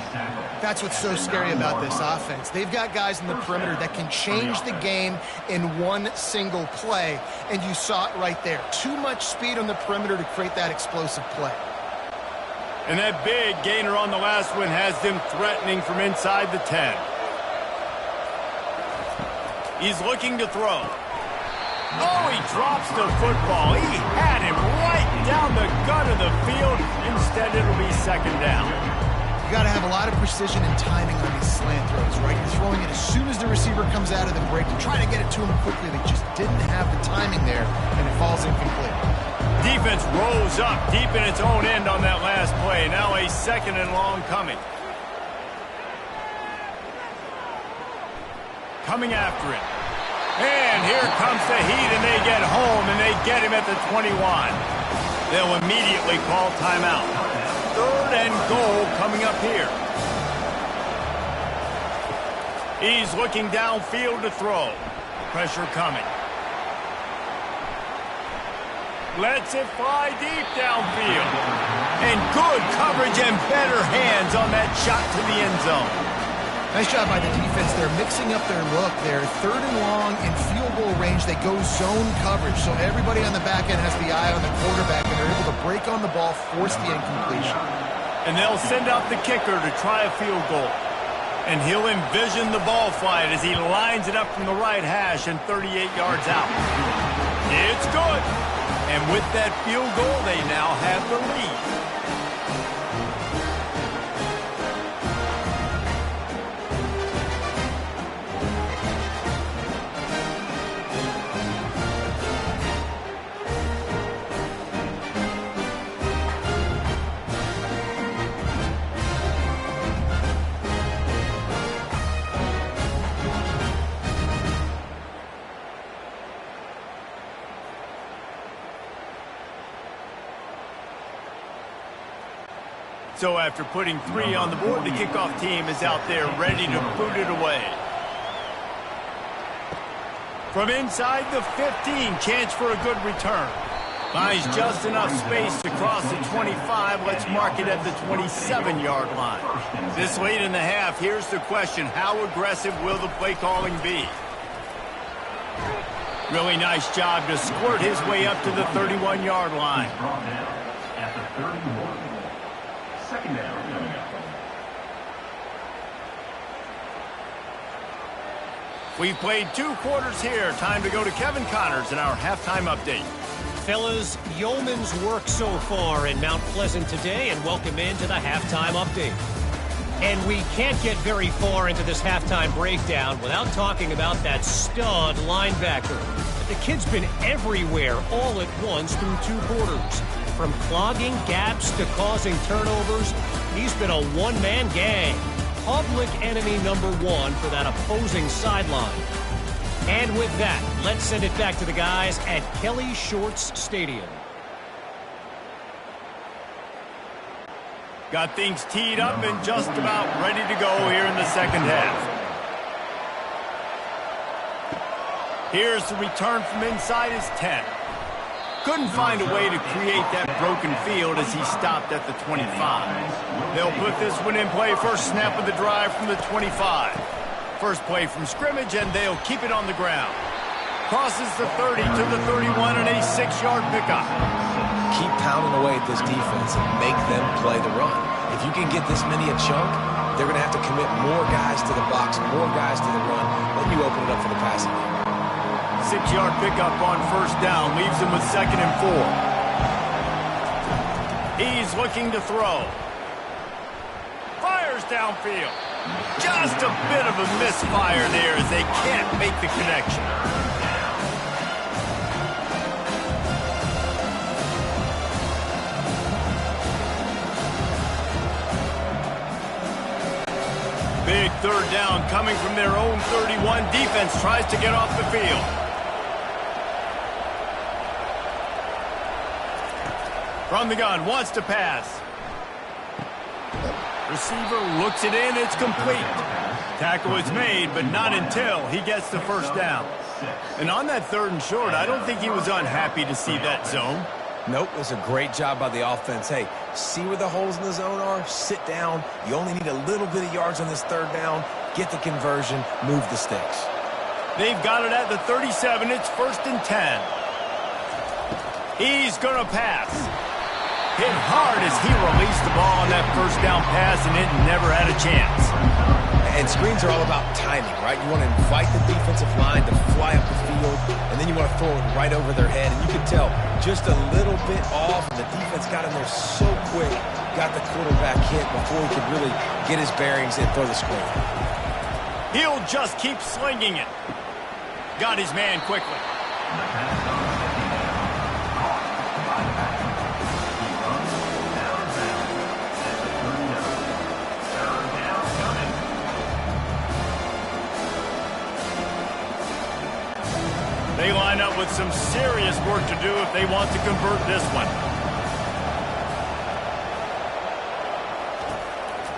Speaker 2: That's what's so scary about this offense. They've got guys in the perimeter that can change the game in one single play, and you saw it right there. Too much speed on the perimeter to create that explosive play.
Speaker 1: And that big gainer on the last one has them threatening from inside the 10. He's looking to throw. Oh, he drops the football. He had him right down the gut of the field. Instead, it'll be 2nd down.
Speaker 2: You got to have a lot of precision and timing on these slant throws, right? You're throwing it as soon as the receiver comes out of the break. You try to get it to him quickly. They just didn't have the timing there, and it falls incomplete.
Speaker 1: Defense rolls up deep in its own end on that last play. Now a 2nd and long coming. Coming after it. And here comes the heat, and they get home, and they get him at the 21. They'll immediately call timeout. 3rd and goal coming up here. He's looking downfield to throw. Pressure coming. Lets it fly deep downfield. And good coverage and better hands on that shot to the end zone.
Speaker 2: Nice job by the defense. They're mixing up their look. They're 3rd and long in field goal range. They go zone coverage, so everybody on the back end has the eye on the quarterback, and they're able to break on the ball, force the incompletion.
Speaker 1: And they'll send out the kicker to try a field goal. And he'll envision the ball flight as he lines it up from the right hash and 38 yards out. It's good. And with that field goal, they now have the lead. So after putting 3 on the board, the kickoff team is out there ready to boot it away. From inside the 15, chance for a good return. Finds just enough space to cross the 25. Let's mark it at the 27-yard line. This late in the half, here's the question. How aggressive will the play calling be? Really nice job to squirt his way up to the 31-yard line.
Speaker 4: At the 31. 2nd down.
Speaker 1: We've played 2 quarters here. Time to go to Kevin Connors in our halftime update.
Speaker 6: Fellas, yeoman's work so far in Mount Pleasant today, and welcome into the halftime update. And we can't get very far into this halftime breakdown without talking about that stud linebacker. The kid's been everywhere all at once through 2 quarters. From clogging gaps to causing turnovers, he's been a one-man gang. Public enemy number 1 for that opposing sideline. And with that, let's send it back to the guys at Kelly Shorts Stadium.
Speaker 1: Got things teed up and just about ready to go here in the 2nd half. Here's the return from inside his 10. Couldn't find a way to create that broken field as he stopped at the 25. They'll put this one in play. First snap of the drive from the 25. First play from scrimmage, and they'll keep it on the ground. Crosses the 30 to the 31 and a 6-yard pickup.
Speaker 3: Keep pounding away at this defense and make them play the run. If you can get this many a chunk, they're going to have to commit more guys to the box, more guys to the run. Then you open it up for the passing game.
Speaker 1: 6-yard pickup on first down leaves him with 2nd and 4. He's looking to throw. Fires downfield. Just a bit of a misfire there as they can't make the connection. Big 3rd down coming from their own 31. Defense tries to get off the field. From the gun, wants to pass. Receiver looks it in, it's complete. Tackle is made, but not until he gets the first down. And on that 3rd and short, I don't think he was unhappy to see that zone.
Speaker 3: Nope, it was a great job by the offense. Hey, see where the holes in the zone are? Sit down. You only need a little bit of yards on this 3rd down. Get the conversion, move the sticks.
Speaker 1: They've got it at the 37. It's 1st and 10. He's going to pass. Hit hard as he released the ball on that 1st down pass, and it never had a chance.
Speaker 3: And screens are all about timing, right? You want to invite the defensive line to fly up the field, and then you want to throw it right over their head. And you can tell just a little bit off, and the defense got in there so quick, got the quarterback hit before he could really get his bearings and throw the screen.
Speaker 1: He'll just keep slinging it. Got his man quickly. They line up with some serious work to do if they want to convert this one.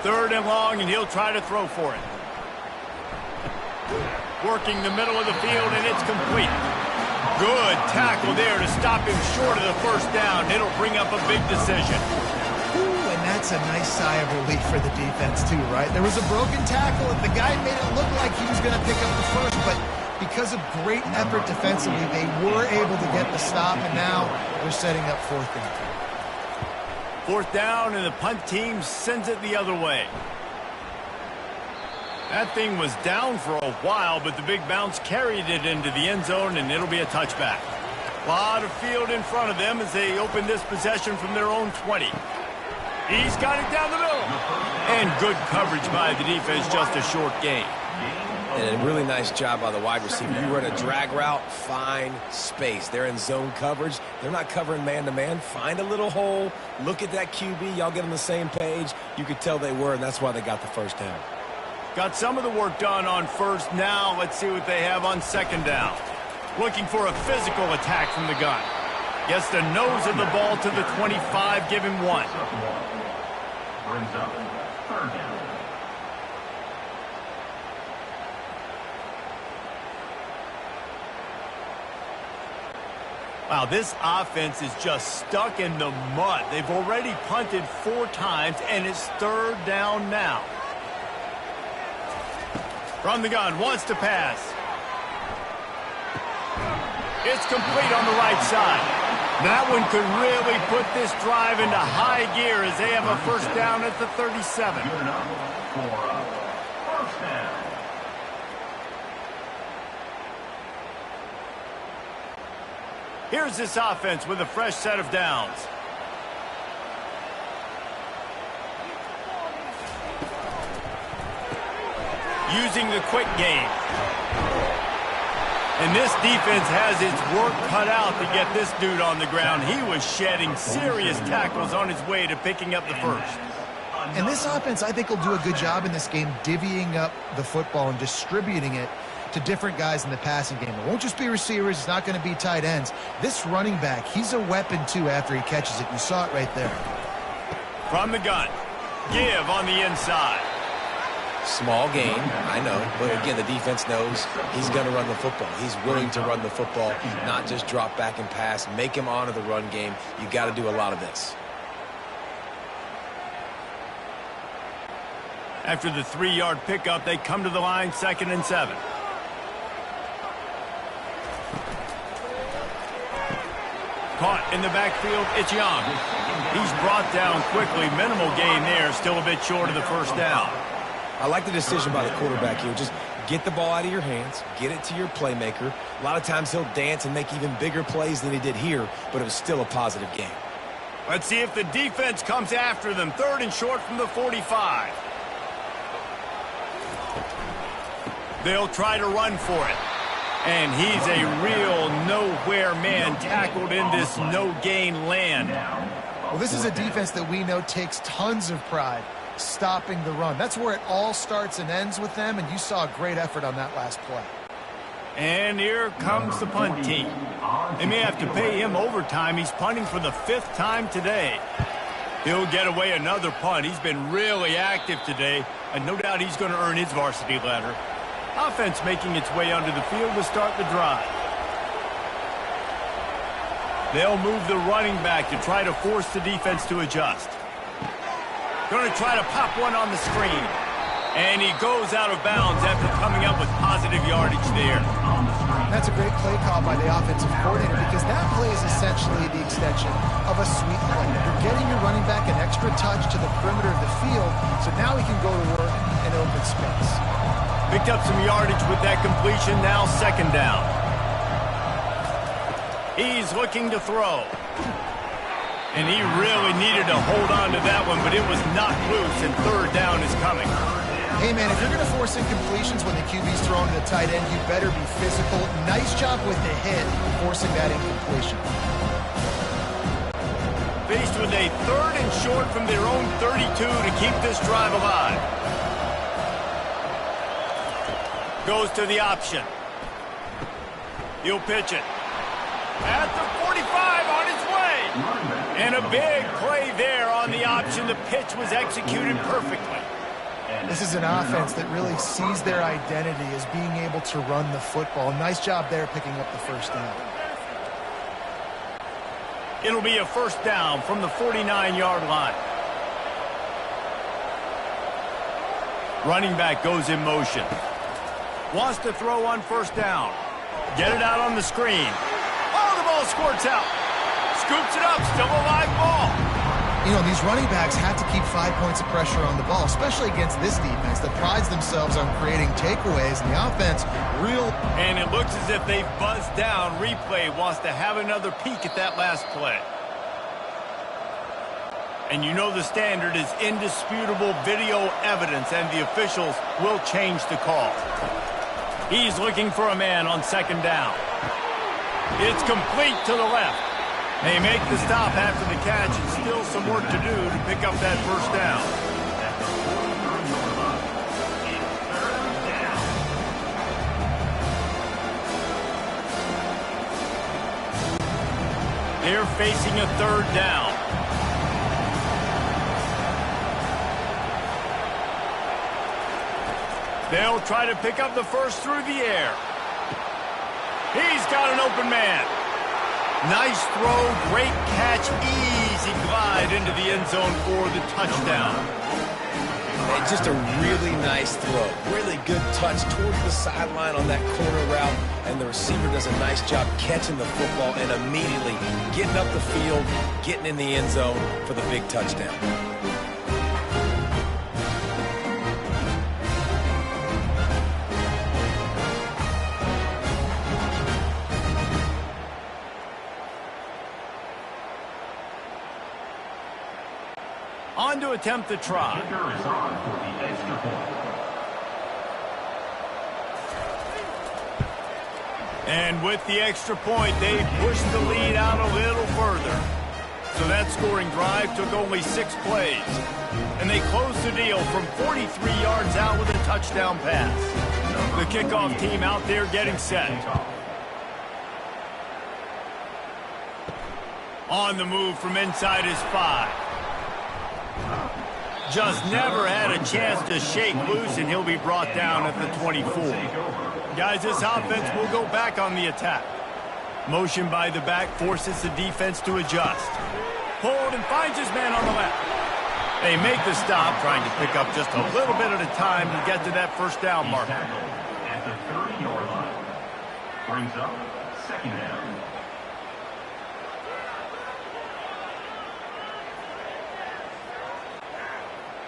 Speaker 1: 3rd and long, and he'll try to throw for it. Working the middle of the field, and it's complete. Good tackle there to stop him short of the 1st down. It'll bring up a big decision.
Speaker 2: Ooh, and that's a nice sigh of relief for the defense too, right? There was a broken tackle, and the guy made it look like he was going to pick up the 1st, but because of great effort defensively, they were able to get the stop, and now they're setting up 4th down.
Speaker 1: 4th down, and the punt team sends it the other way. That thing was down for a while, but the big bounce carried it into the end zone, and it'll be a touchback. A lot of field in front of them as they open this possession from their own 20. He's got it down the middle. And good coverage by the defense, just a short gain.
Speaker 3: And a really nice job by the wide receiver. You run a drag route, find space. They're in zone coverage. They're not covering man-to-man. Find a little hole. Look at that QB. Y'all get on the same page. You could tell they were, and that's why they got the 1st down.
Speaker 1: Got some of the work done on 1st. Now let's see what they have on 2nd down. Looking for a physical attack from the gun. Gets the nose of the ball to the 25. Give him 1.
Speaker 4: Brings up 3rd down.
Speaker 1: Wow, this offense is just stuck in the mud. They've already punted 4 times, and it's 3rd down now. From the gun, wants to pass. It's complete on the right side. That one could really put this drive into high gear as they have a 1st down at the 37.
Speaker 4: Good enough for a 1st down.
Speaker 1: Here's this offense with a fresh set of downs. Using the quick game. And this defense has its work cut out to get this dude on the ground. He was shedding serious tackles on his way to picking up the 1st.
Speaker 2: And this offense, I think, will do a good job in this game divvying up the football and distributing it to different guys in the passing game. It won't just be receivers. It's not going to be tight ends. This running back, he's a weapon, too, after he catches it. You saw it right there.
Speaker 1: From the gun. Give on the inside.
Speaker 3: Small gain, I know, but again, the defense knows he's going to run the football. He's willing to run the football, not just drop back and pass, make him honor the run game. You got to do a lot of this.
Speaker 1: After the 3-yard pickup, they come to the line, 2nd and 7. Caught in the backfield, it's Young. He's brought down quickly. Minimal gain there. Still a bit short of the first down.
Speaker 3: I like the decision by the quarterback here. Just get the ball out of your hands, get it to your playmaker. A lot of times he'll dance and make even bigger plays than he did here, but it was still a positive game.
Speaker 1: Let's see if the defense comes after them. 3rd and short from the 45. They'll try to run for it. And he's a real nowhere man tackled in this no-gain land.
Speaker 2: Well, this is a defense that we know takes tons of pride stopping the run. That's where it all starts and ends with them, and you saw a great effort on that last play.
Speaker 1: And here comes the punt team. They may have to pay him overtime. He's punting for the 5th time today. He'll get away another punt. He's been really active today, and no doubt he's going to earn his varsity letter. Offense making its way onto the field to start the drive. They'll move the running back to try to force the defense to adjust. Going to try to pop one on the screen. And he goes out of bounds after coming up with positive yardage there.
Speaker 2: That's a great play call by the offensive coordinator because that play is essentially the extension of a sweep play. You're getting your running back an extra touch to the perimeter of the field, so now he can go to work in open space.
Speaker 1: Picked up some yardage with that completion, now 2nd down. He's looking to throw. And he really needed to hold on to that one, but it was knocked loose, and 3rd down is coming.
Speaker 2: Hey, man, if you're going to force incompletions when the QB's throwing to the tight end, you better be physical. Nice job with the hit, forcing that incompletion.
Speaker 1: Faced with a 3rd and short from their own 32 to keep this drive alive. Goes to the option. He'll pitch it. At the 45 on its way. And a big play there on the option. The pitch was executed perfectly.
Speaker 2: This is an offense that really sees their identity as being able to run the football. Nice job there picking up the 1st down.
Speaker 1: It'll be a 1st down from the 49-yard line. Running back goes in motion. Wants to throw on 1st down. Get it out on the screen. Oh, the ball squirts out. Scoops it up. Still a live ball.
Speaker 2: You know, these running backs have to keep 5 points of pressure on the ball, especially against this defense that prides themselves on creating takeaways. And the offense,
Speaker 1: And it looks as if they've buzzed down. Replay wants to have another peek at that last play. And you know the standard is indisputable video evidence, and the officials will change the call. He's looking for a man on 2nd down. It's complete to the left. They make the stop after the catch, and still some work to do to pick up that 1st down. They're facing a 3rd down. They'll try to pick up the 1st through the air. He's got an open man. Nice throw, great catch, easy glide into the end zone for the touchdown.
Speaker 3: And just a really nice throw. Really good touch towards the sideline on that corner route, and the receiver does a nice job catching the football and immediately getting up the field, getting in the end zone for the big touchdown.
Speaker 1: On to attempt the try.
Speaker 4: Kicker is on for the extra point.
Speaker 1: And with the extra point, they pushed the lead out a little further. So that scoring drive took only 6 plays. And they closed the deal from 43 yards out with a touchdown pass. The kickoff team out there getting set. On the move from inside his 5. Just never had a chance to shake loose, and he'll be brought down at the 24. Guys, this offense will go back on the attack. Motion by the back forces the defense to adjust. Pulled and finds his man on the left. They make the stop, trying to pick up just a little bit at a time to get to that 1st down marker.
Speaker 4: At the 30-yard line. Brings up 2nd down.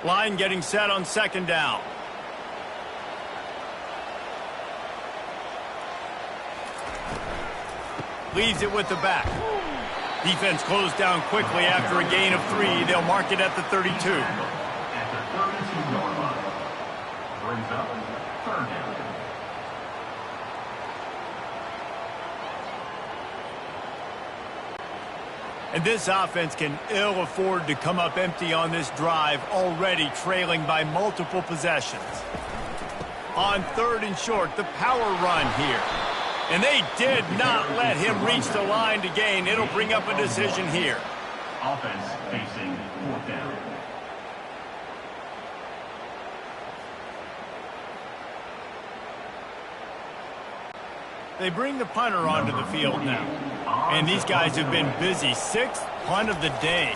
Speaker 1: Line getting set on second down. Leaves it with the back. Defense closed down quickly after a gain of 3. They'll mark it at the 32.
Speaker 4: At the 32-yard line. Brings up third down.
Speaker 1: And this offense can ill afford to come up empty on this drive, already trailing by multiple possessions. On third and short, the power run here. And they did not let him reach the line to gain. It'll bring up a decision here.
Speaker 4: Offense facing fourth down.
Speaker 1: They bring the punter onto the field now. And these guys have been busy. 6th punt of the day.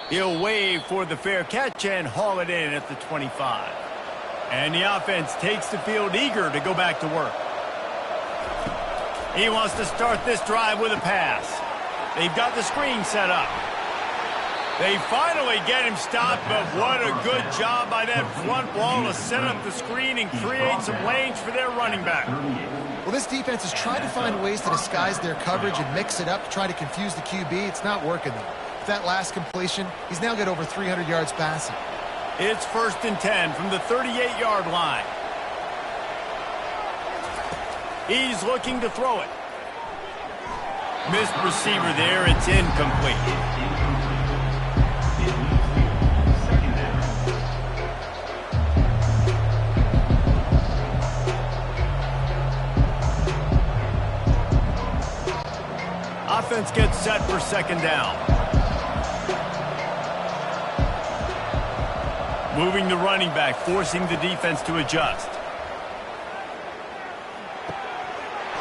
Speaker 1: He'll wave for the fair catch and haul it in at the 25. And the offense takes the field eager to go back to work. He wants to start this drive with a pass. They've got the screen set up. They finally get him stopped, but what a good job by that front wall to set up the screen and create some lanes for their running back.
Speaker 2: Well, this defense has tried to find ways to disguise their coverage and mix it up to try to confuse the QB. It's not working, though. With that last completion, he's now got over 300 yards passing.
Speaker 1: It's 1st and 10 from the 38-yard line. He's looking to throw it. Missed receiver there. It's incomplete. Offense gets set for second down. Moving the running back, forcing the defense to adjust.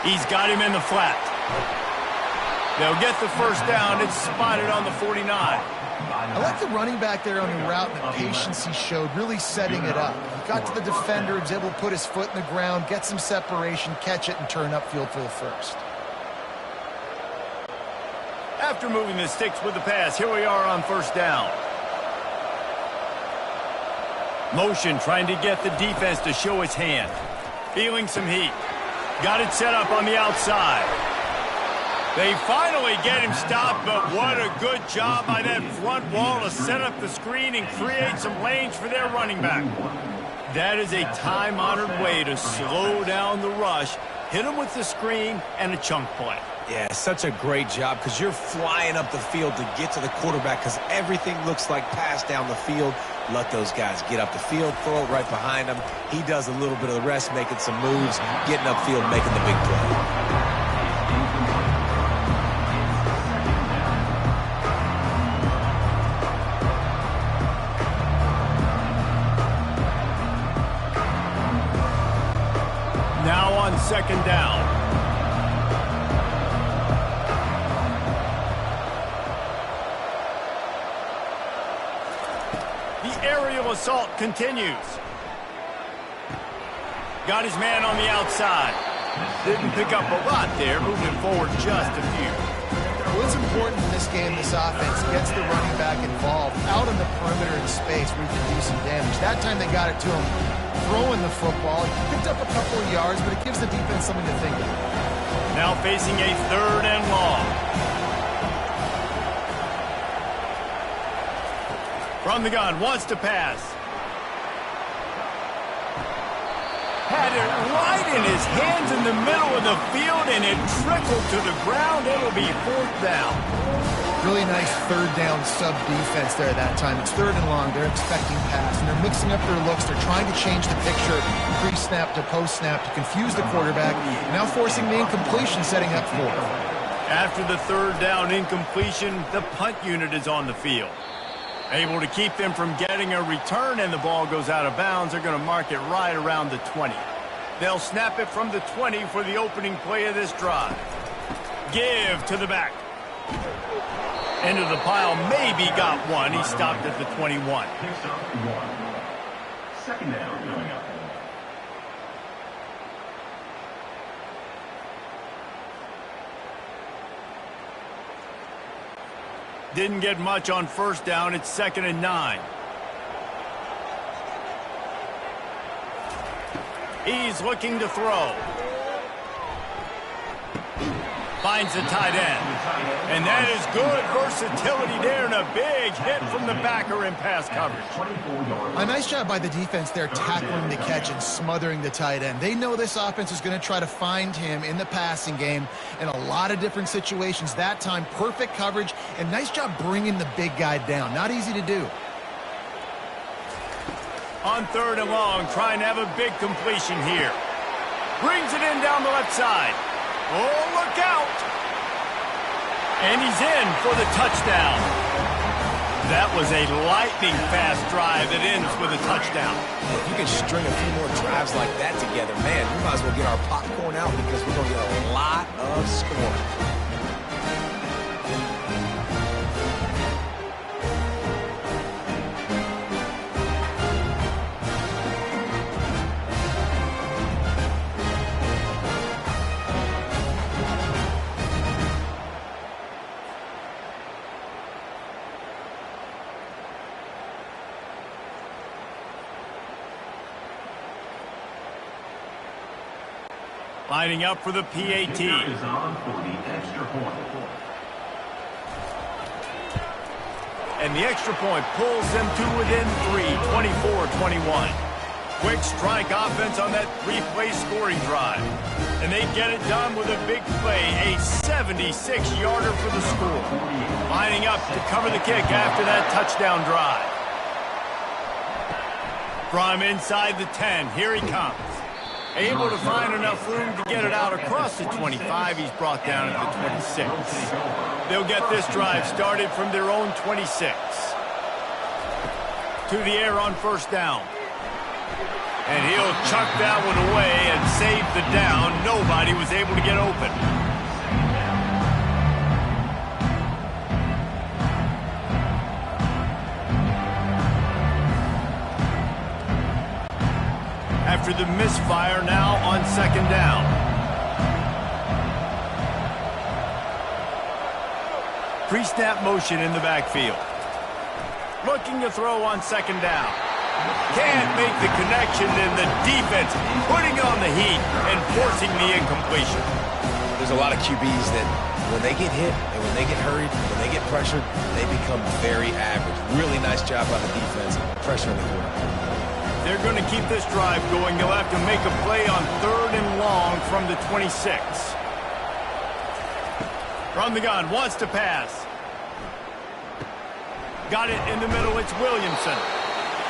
Speaker 1: He's got him in the flat. They'll get the first down. It's spotted on the 49.
Speaker 2: I like the running back there on the route and the patience he showed, really setting it up. He got to the defender, was able to put his foot in the ground, get some separation, catch it, and turn upfield for the first.
Speaker 1: After moving the sticks with the pass, here we are on first down. Motion trying to get the defense to show its hand. Feeling some heat. Got it set up on the outside. They finally get him stopped, but what a good job by that front wall to set up the screen and create some lanes for their running back. That is a time-honored way to slow down the rush, hit him with the screen, and a chunk play.
Speaker 3: Yeah, such a great job because you're flying up the field to get to the quarterback because everything looks like pass down the field. Let those guys get up the field, throw it right behind him. He does a little bit of the rest, making some moves, getting upfield, making the big play.
Speaker 1: Now on second down. Aerial assault continues. Got his man on the outside. Didn't pick up a lot there, moving forward just a few.
Speaker 2: What's important in this game, this offense gets the running back involved out on the perimeter in space where he can do some damage. That time they got it to him throwing the football. He picked up a couple of yards, but it gives the defense something to think about.
Speaker 1: Now facing a 3rd and long. From the gun, wants to pass. Had it right in his hands in the middle of the field, and it trickled to the ground. It'll be 4th down.
Speaker 2: Really nice 3rd down sub defense there that time. It's 3rd and long. They're expecting pass, and they're mixing up their looks. They're trying to change the picture pre-snap to post-snap to confuse the quarterback. Now forcing the incompletion, setting up 4th.
Speaker 1: After the 3rd down incompletion, the punt unit is on the field. Able to keep them from getting a return, and the ball goes out of bounds. They're going to mark it right around the 20. They'll snap it from the 20 for the opening play of this drive. Give to the back. Into the pile, maybe got one. He stopped at the 21.
Speaker 4: Picks up 1. Second down coming up.
Speaker 1: Didn't get much on first down. It's 2nd and 9. He's looking to throw. Finds the tight end. And that is good versatility there and a big hit from the backer in pass coverage.
Speaker 2: A nice job by the defense there tackling the catch and smothering the tight end. They know this offense is going to try to find him in the passing game in a lot of different situations. That time, perfect coverage and nice job bringing the big guy down. Not easy to do.
Speaker 1: On 3rd and long, trying to have a big completion here. Brings it in down the left side. Oh, look out! And he's in for the touchdown. That was a lightning-fast drive that ends with a touchdown.
Speaker 3: If you can string a few more drives like that together, man, we might as well get our popcorn out because we're going to get a lot of scoring.
Speaker 1: Lining up for the PAT.
Speaker 4: Is on for the extra point.
Speaker 1: And the extra point pulls them to within 3, 24-21. Quick strike offense on that 3-play scoring drive. And they get it done with a big play, a 76-yarder for the score. Lining up to cover the kick after that touchdown drive. From inside the 10, here he comes. Able to find enough room to get it out across the 25. He's brought down at the 26. They'll get this drive started from their own 26. To the air on first down. And he'll chuck that one away and save the down. Nobody was able to get open. After the misfire, now on 2nd down. Pre-snap motion in the backfield. Looking to throw on 2nd down. Can't make the connection, and the defense putting on the heat and forcing the incompletion.
Speaker 3: There's a lot of QBs that when they get hit and when they get hurried, when they get pressured, they become very average. Really nice job by the defense pressuring the quarterback.
Speaker 1: They're going to keep this drive going. They'll have to make a play on 3rd and long from the 26. From the gun, wants to pass. Got it in the middle, it's Williamson.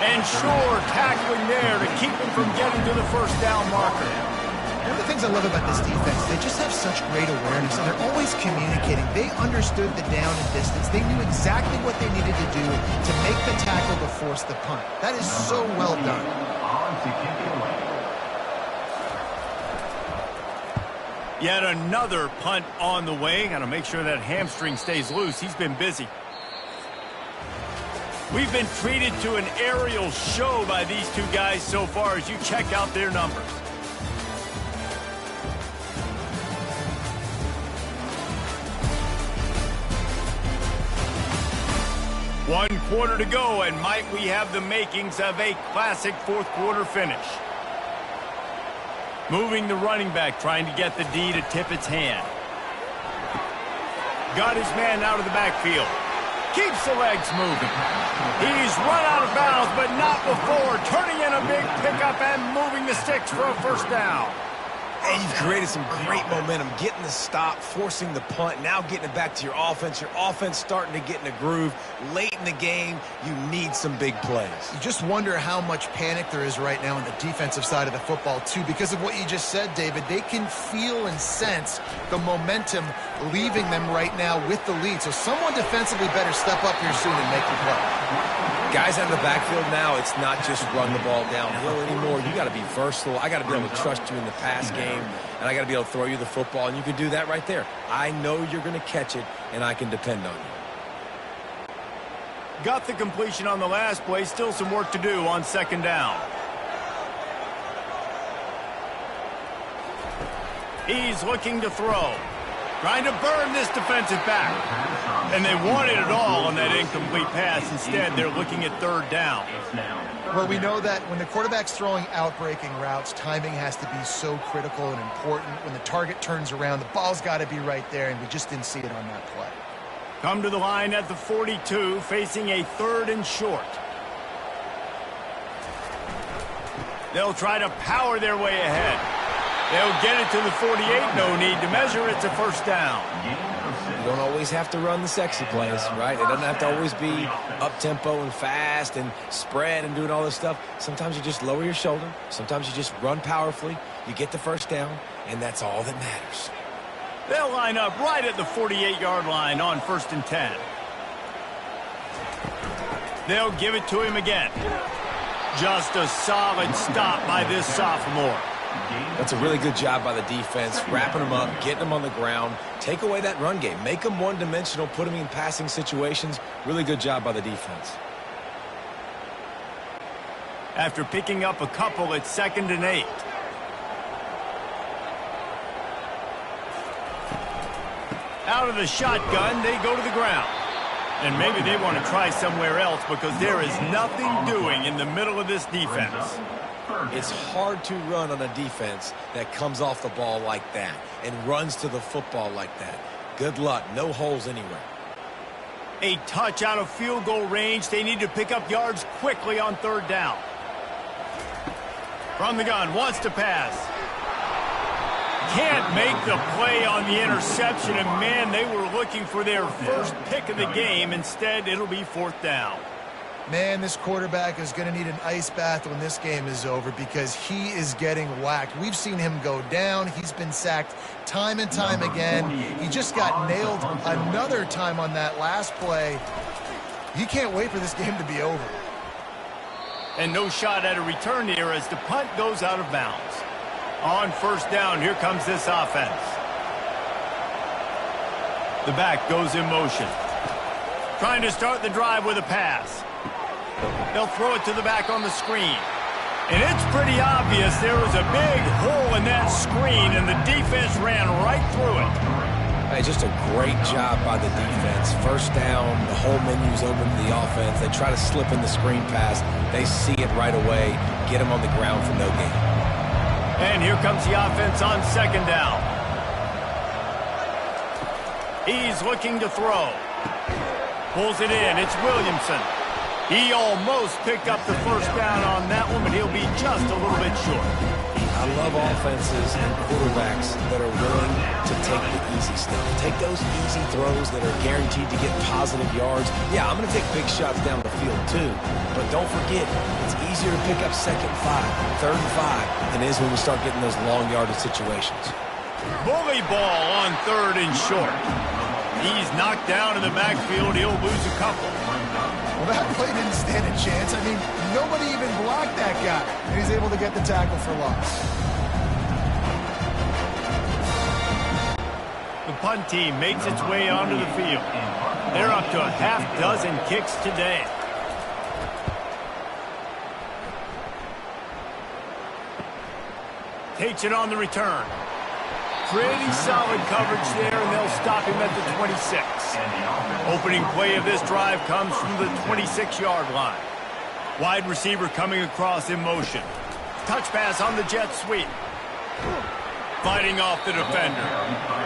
Speaker 1: And Shore tackling there to keep him from getting to the first down marker.
Speaker 2: One of the things I love about this defense, they just have such great awareness, and they're always communicating. They understood the down and distance. They knew exactly what they needed to do to make the tackle to force the punt. That is so well done.
Speaker 1: Yet another punt on the way. Got to make sure that hamstring stays loose. He's been busy. We've been treated to an aerial show by these two guys so far as you check out their numbers. One quarter to go, and might we have the makings of a classic 4th quarter finish. Moving the running back, trying to get the D to tip its hand. Got his man out of the backfield. Keeps the legs moving. He's run out of bounds, but not before. Turning in a big pickup and moving the sticks for a first down.
Speaker 3: And you've created some great momentum, getting the stop, forcing the punt, now getting it back to your offense. Your offense starting to get in a groove. Late in the game, you need some big plays.
Speaker 2: You just wonder how much panic there is right now on the defensive side of the football, too. Because of what you just said, David, they can feel and sense the momentum leaving them right now with the lead. So someone defensively better step up here soon and make the play.
Speaker 3: Guys out of the backfield now, it's not just run the ball downhill anymore. You got to be versatile. I got to be able to trust you in the pass game, and I got to be able to throw you the football, and you can do that right there. I know you're going to catch it, and I can depend on you.
Speaker 1: Got the completion on the last play. Still some work to do on 2nd down. He's looking to throw. Trying to burn this defensive back. And they wanted it all on that incomplete pass. Instead, they're looking at third down.
Speaker 2: Well, we know that when the quarterback's throwing out-breaking routes, timing has to be so critical and important. When the target turns around, the ball's got to be right there, and we just didn't see it on that play.
Speaker 1: Come to the line at the 42, facing a 3rd and short. They'll try to power their way ahead. They'll get it to the 48. No need to measure. It's a first down.
Speaker 3: You don't always have to run the sexy plays, right? It doesn't have to always be up-tempo and fast and spread and doing all this stuff. Sometimes you just lower your shoulder. Sometimes you just run powerfully. You get the first down, and that's all that matters.
Speaker 1: They'll line up right at the 48-yard line on 1st and 10. They'll give it to him again. Just a solid stop by this sophomore.
Speaker 3: That's a really good job by the defense, wrapping them up, getting them on the ground, take away that run game, make them one-dimensional, put them in passing situations. Really good job by the defense.
Speaker 1: After picking up a couple, it's 2nd and 8. Out of the shotgun, they go to the ground. And maybe they want to try somewhere else because there is nothing doing in the middle of this defense.
Speaker 3: It's hard to run on a defense that comes off the ball like that and runs to the football like that. Good luck. No holes anywhere.
Speaker 1: A touch out of field goal range. They need to pick up yards quickly on 3rd down. From the gun, wants to pass. Can't make the play on the interception, and man, they were looking for their first pick of the game. Instead, it'll be 4th down.
Speaker 2: Man, this quarterback is going to need an ice bath when this game is over because he is getting whacked. We've seen him go down. He's been sacked time and time again. He just got nailed another time on that last play. He can't wait for this game to be over.
Speaker 1: And no shot at a return here as the punt goes out of bounds. On 1st down, here comes this offense. The back goes in motion. Trying to start the drive with a pass. They'll throw it to the back on the screen. And it's pretty obvious there was a big hole in that screen, and the defense ran right through it.
Speaker 3: Hey, just a great job by the defense. 1st down, the whole menu's open to the offense. They try to slip in the screen pass. They see it right away, get them on the ground for no gain.
Speaker 1: And here comes the offense on 2nd down. He's looking to throw. Pulls it in. It's Williamson. He almost picked up the first down on that one, but he'll be just a little bit short.
Speaker 3: I love offenses and quarterbacks that are willing to take the easy stuff. Take those easy throws that are guaranteed to get positive yards. Yeah, I'm going to take big shots down the field too, but don't forget, it's easier to pick up 2nd and 5, 3rd and 5 than it is when we start getting those long yardage situations.
Speaker 1: Bully ball on 3rd and short. He's knocked down in the backfield. He'll lose a couple.
Speaker 2: Well, that play didn't stand a chance. I mean, nobody even blocked that guy. And he's able to get the tackle for loss.
Speaker 1: The punt team makes its way onto the field. They're up to a half-dozen kicks today. Takes it on the return. Pretty solid coverage there, and they'll stop him at the 26. Opening play of this drive comes from the 26-yard line. Wide receiver coming across in motion. Touch pass on the jet sweep. Fighting off the defender.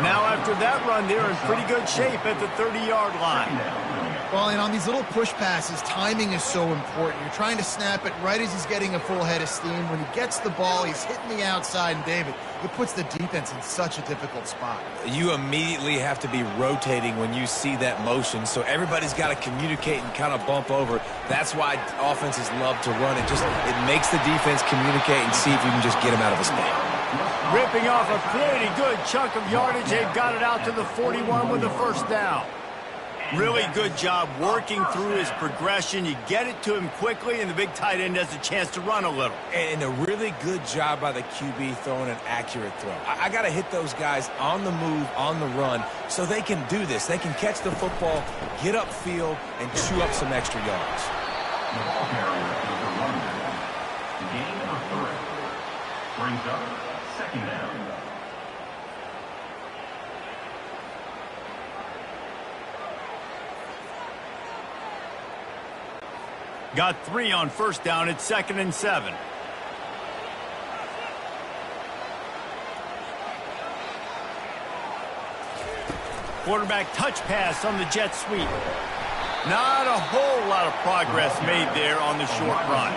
Speaker 1: Now after that run, they're in pretty good shape at the 30-yard line.
Speaker 2: Well, and on these little push passes, timing is so important. You're trying to snap it right as he's getting a full head of steam. When he gets the ball, he's hitting the outside, and David, it puts the defense in such a difficult spot.
Speaker 3: You immediately have to be rotating when you see that motion, so everybody's got to communicate and kind of bump over. That's why offenses love to run it. It makes the defense communicate and see if you can just get him out of a spot.
Speaker 1: Ripping off a pretty good chunk of yardage. They've got it out to the 41 with the first down. Really good job working through his progression. You get it to him quickly, and the big tight end has a chance to run a little.
Speaker 3: And a really good job by the QB throwing an accurate throw. I got to hit those guys on the move, on the run, so they can do this. They can catch the football, get upfield, and chew up some extra yards.
Speaker 4: The ball carrier is the running back. Gain of 3. Brings up 2nd down.
Speaker 1: Got 3 on first down. It's 2nd and 7. Quarterback touch pass on the jet sweep. Not a whole lot of progress made there on the short run.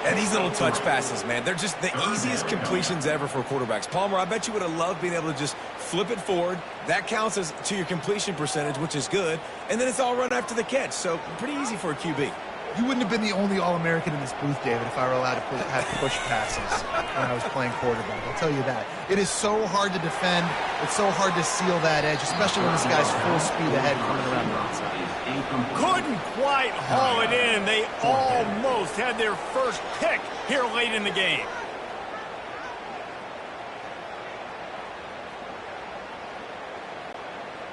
Speaker 3: And these little touch passes, man, they're just the easiest completions ever for quarterbacks. Palmer, I bet you would have loved being able to just flip it forward. That counts as to your completion percentage, which is good. And then it's all run after the catch. So pretty easy for a QB.
Speaker 2: You wouldn't have been the only All-American in this booth, David, if I were allowed to have push passes when I was playing quarterback. I'll tell you that. It is so hard to defend. It's so hard to seal that edge, especially when this guy's full speed ahead coming around the outside.
Speaker 1: Couldn't quite haul it in. They almost had their first pick here late in the game.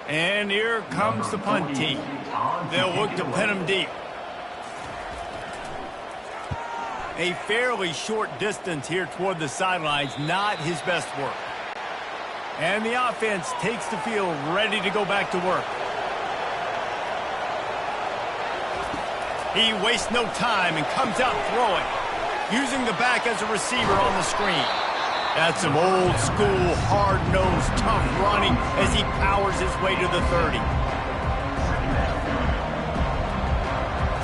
Speaker 1: And here comes the punt team. They'll look to pin him deep. A fairly short distance here toward the sidelines, not his best work. And the offense takes the field ready to go back to work. He wastes no time and comes out throwing, using the back as a receiver on the screen. That's some old school, hard-nosed, tough running as he powers his way to the 30.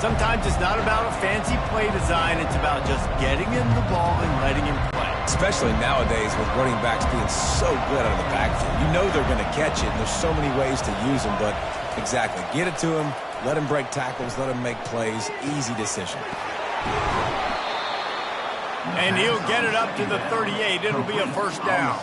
Speaker 1: Sometimes it's not about a fancy play design. It's about just getting him the ball and letting him play.
Speaker 3: Especially nowadays with running backs being so good out of the backfield. You know they're going to catch it, and there's so many ways to use them. But exactly, get it to him, let him break tackles, let him make plays. Easy decision.
Speaker 1: And he'll get it up to the 38. It'll be a first down.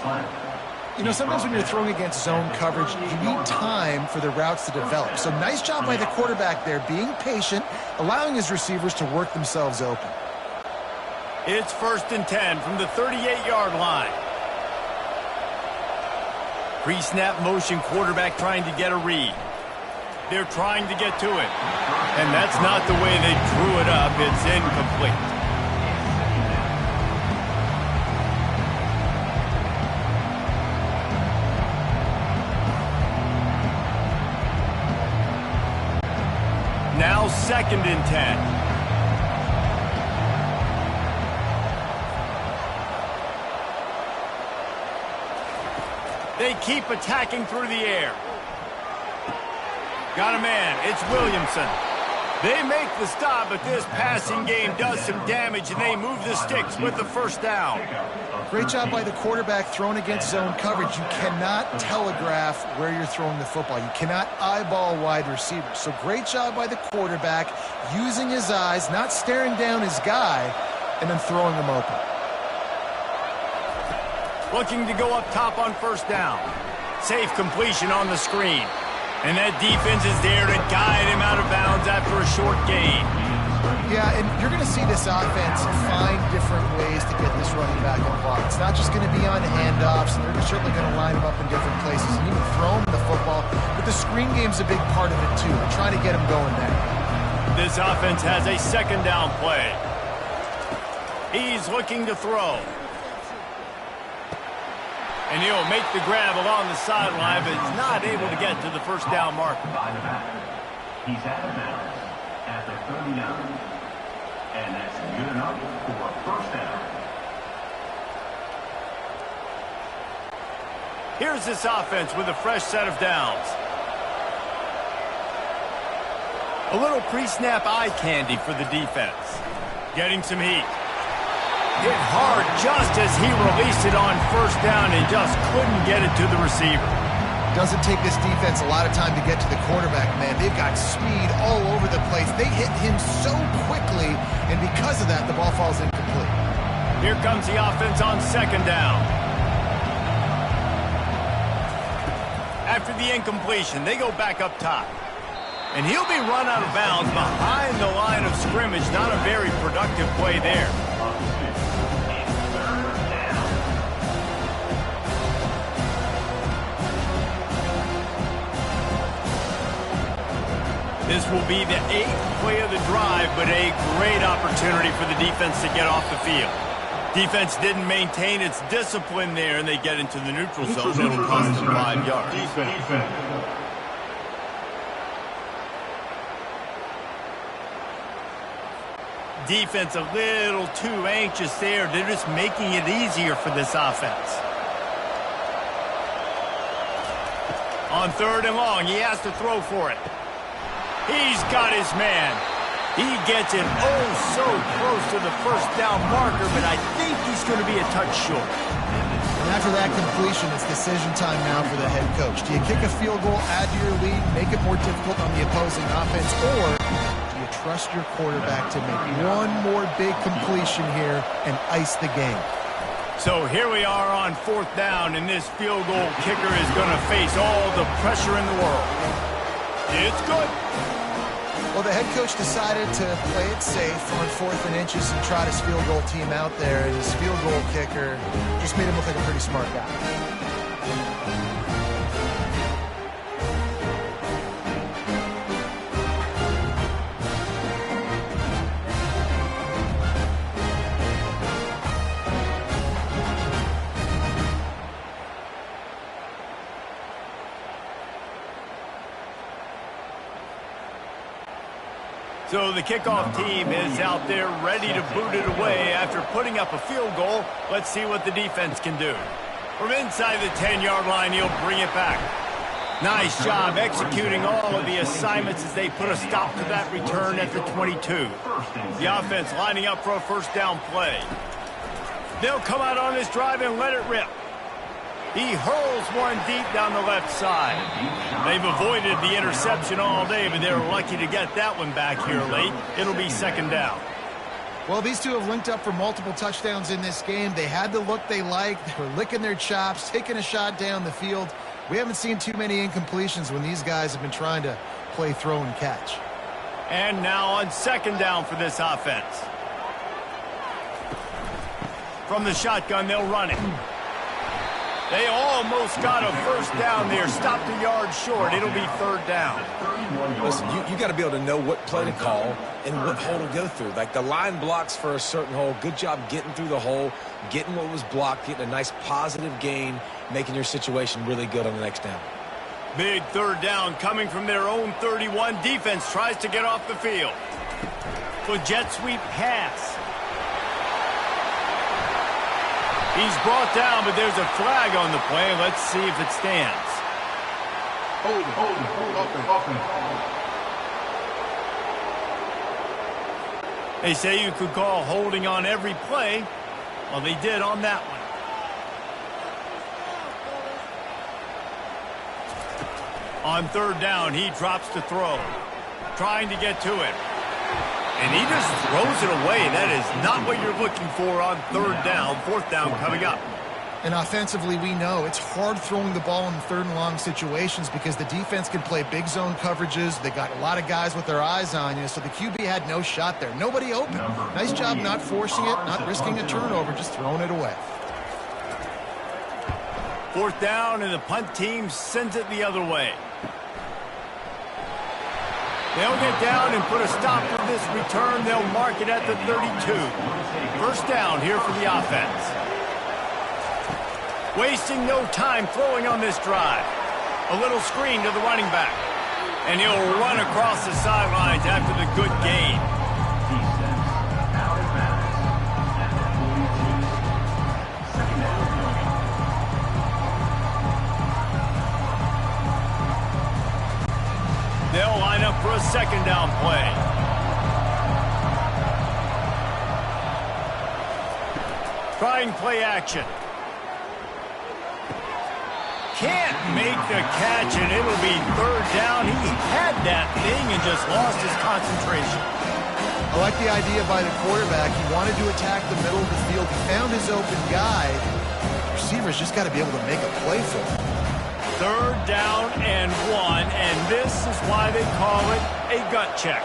Speaker 2: You know, sometimes when you're throwing against zone coverage, you need time for the routes to develop. So nice job by the quarterback there, being patient, allowing his receivers to work themselves open.
Speaker 1: It's 1st and 10 from the 38-yard line. Pre-snap motion, quarterback trying to get a read. They're trying to get to it. And that's not the way they drew it up. It's incomplete. Now 2nd and 10. They keep attacking through the air. Got a man. It's Williamson. They make the stop, but this passing game does some damage, and they move the sticks with the first down.
Speaker 2: Great job by the quarterback throwing against zone coverage. You cannot telegraph where you're throwing the football. You cannot eyeball wide receivers. So great job by the quarterback using his eyes, not staring down his guy, and then throwing him open.
Speaker 1: Looking to go up top on first down. Safe completion on the screen. And that defense is there to guide him out of bounds after a short gain.
Speaker 2: Yeah, and you're going to see this offense find different ways to get this running back involved. It's not just going to be on handoffs, and they're certainly going to line him up in different places and even throw him the football. But the screen game's a big part of it, too. They're trying to get him going there.
Speaker 1: This offense has a 2nd down play. He's looking to throw. And he'll make the grab along the sideline, but he's not able to get to the first down marker.
Speaker 4: He's out of bounds at the 39. And that's good enough for a first down.
Speaker 1: Here's this offense with a fresh set of downs. A little pre-snap eye candy for the defense. Getting some heat. Hit hard just as he released it on first down and just couldn't get it to the receiver.
Speaker 2: Doesn't take this defense a lot of time to get to the quarterback, man. They've got speed all over the place. They hit him so quickly, and because of that, the ball falls incomplete.
Speaker 1: Here comes the offense on 2nd down. After the incompletion, they go back up top. And he'll be run out of bounds behind the line of scrimmage. Not a very productive play there. This will be the 8th play of the drive, but a great opportunity for the defense to get off the field. Defense didn't maintain its discipline there, and they get into the neutral zone. It'll cost them 5 yards.
Speaker 5: Defense.
Speaker 1: defense a little too anxious there. They're just making it easier for this offense. On 3rd and long, he has to throw for it. He's got his man. He gets it oh so close to the first down marker, but I think he's going to be a touch short.
Speaker 2: And after that completion, it's decision time now for the head coach. Do you kick a field goal, add to your lead, make it more difficult on the opposing offense, or do you trust your quarterback to make one more big completion here and ice the game?
Speaker 1: So here we are on 4th down, and this field goal kicker is going to face all the pressure in the world. It's good.
Speaker 2: Well, the head coach decided to play it safe on 4th and inches and trot his field goal team out there, and his field goal kicker just made him look like a pretty smart guy.
Speaker 1: So the kickoff team is out there ready to boot it away after putting up a field goal. Let's see what the defense can do. From inside the 10-yard line, he'll bring it back. Nice job executing all of the assignments as they put a stop to that return at the 22. The offense lining up for a first down play. They'll come out on this drive and let it rip. He hurls one deep down the left side. They've avoided the interception all day, but they're lucky to get that one back here late. It'll be 2nd down.
Speaker 2: Well, these two have linked up for multiple touchdowns in this game. They had the look they liked. They were licking their chops, taking a shot down the field. We haven't seen too many incompletions when these guys have been trying to play throw and catch.
Speaker 1: And now on 2nd down for this offense. From the shotgun, they'll run it. They almost got a first down there, stopped a yard short. It'll be 3rd down.
Speaker 3: Listen, you got to be able to know what play to call and what hole to go through. Like the line blocks for a certain hole. Good job getting through the hole, getting what was blocked, getting a nice positive gain, making your situation really good on the next down.
Speaker 1: Big 3rd down coming from their own 31. Defense tries to get off the field. For jet sweep pass. He's brought down, but there's a flag on the play. Let's see if it stands.
Speaker 5: Hold it.
Speaker 1: They say you could call holding on every play. Well, they did on that one. On 3rd down, he drops to throw. Trying to get to it. And he just throws it away. That is not what you're looking for on 3rd down. 4th down coming up.
Speaker 2: And offensively, we know it's hard throwing the ball in 3rd and long situations because the defense can play big zone coverages. They got a lot of guys with their eyes on you, so the QB had no shot there. Nobody open. Nice job not forcing it, not risking a turnover, just throwing it away.
Speaker 1: 4th down, and the punt team sends it the other way. They'll get down and put a stop to this return. They'll mark it at the 32. 1st down here for the offense. Wasting no time throwing on this drive. A little screen to the running back. And he'll run across the sidelines after the good gain. They'll line up for a 2nd down play. Trying play action. Can't make the catch, and it'll be 3rd down. He had that thing and just lost his concentration.
Speaker 2: I like the idea by the quarterback. He wanted to attack the middle of the field. He found his open guy. Receivers just got to be able to make a play for him.
Speaker 1: 3rd down and 1, and this is why they call it a gut check.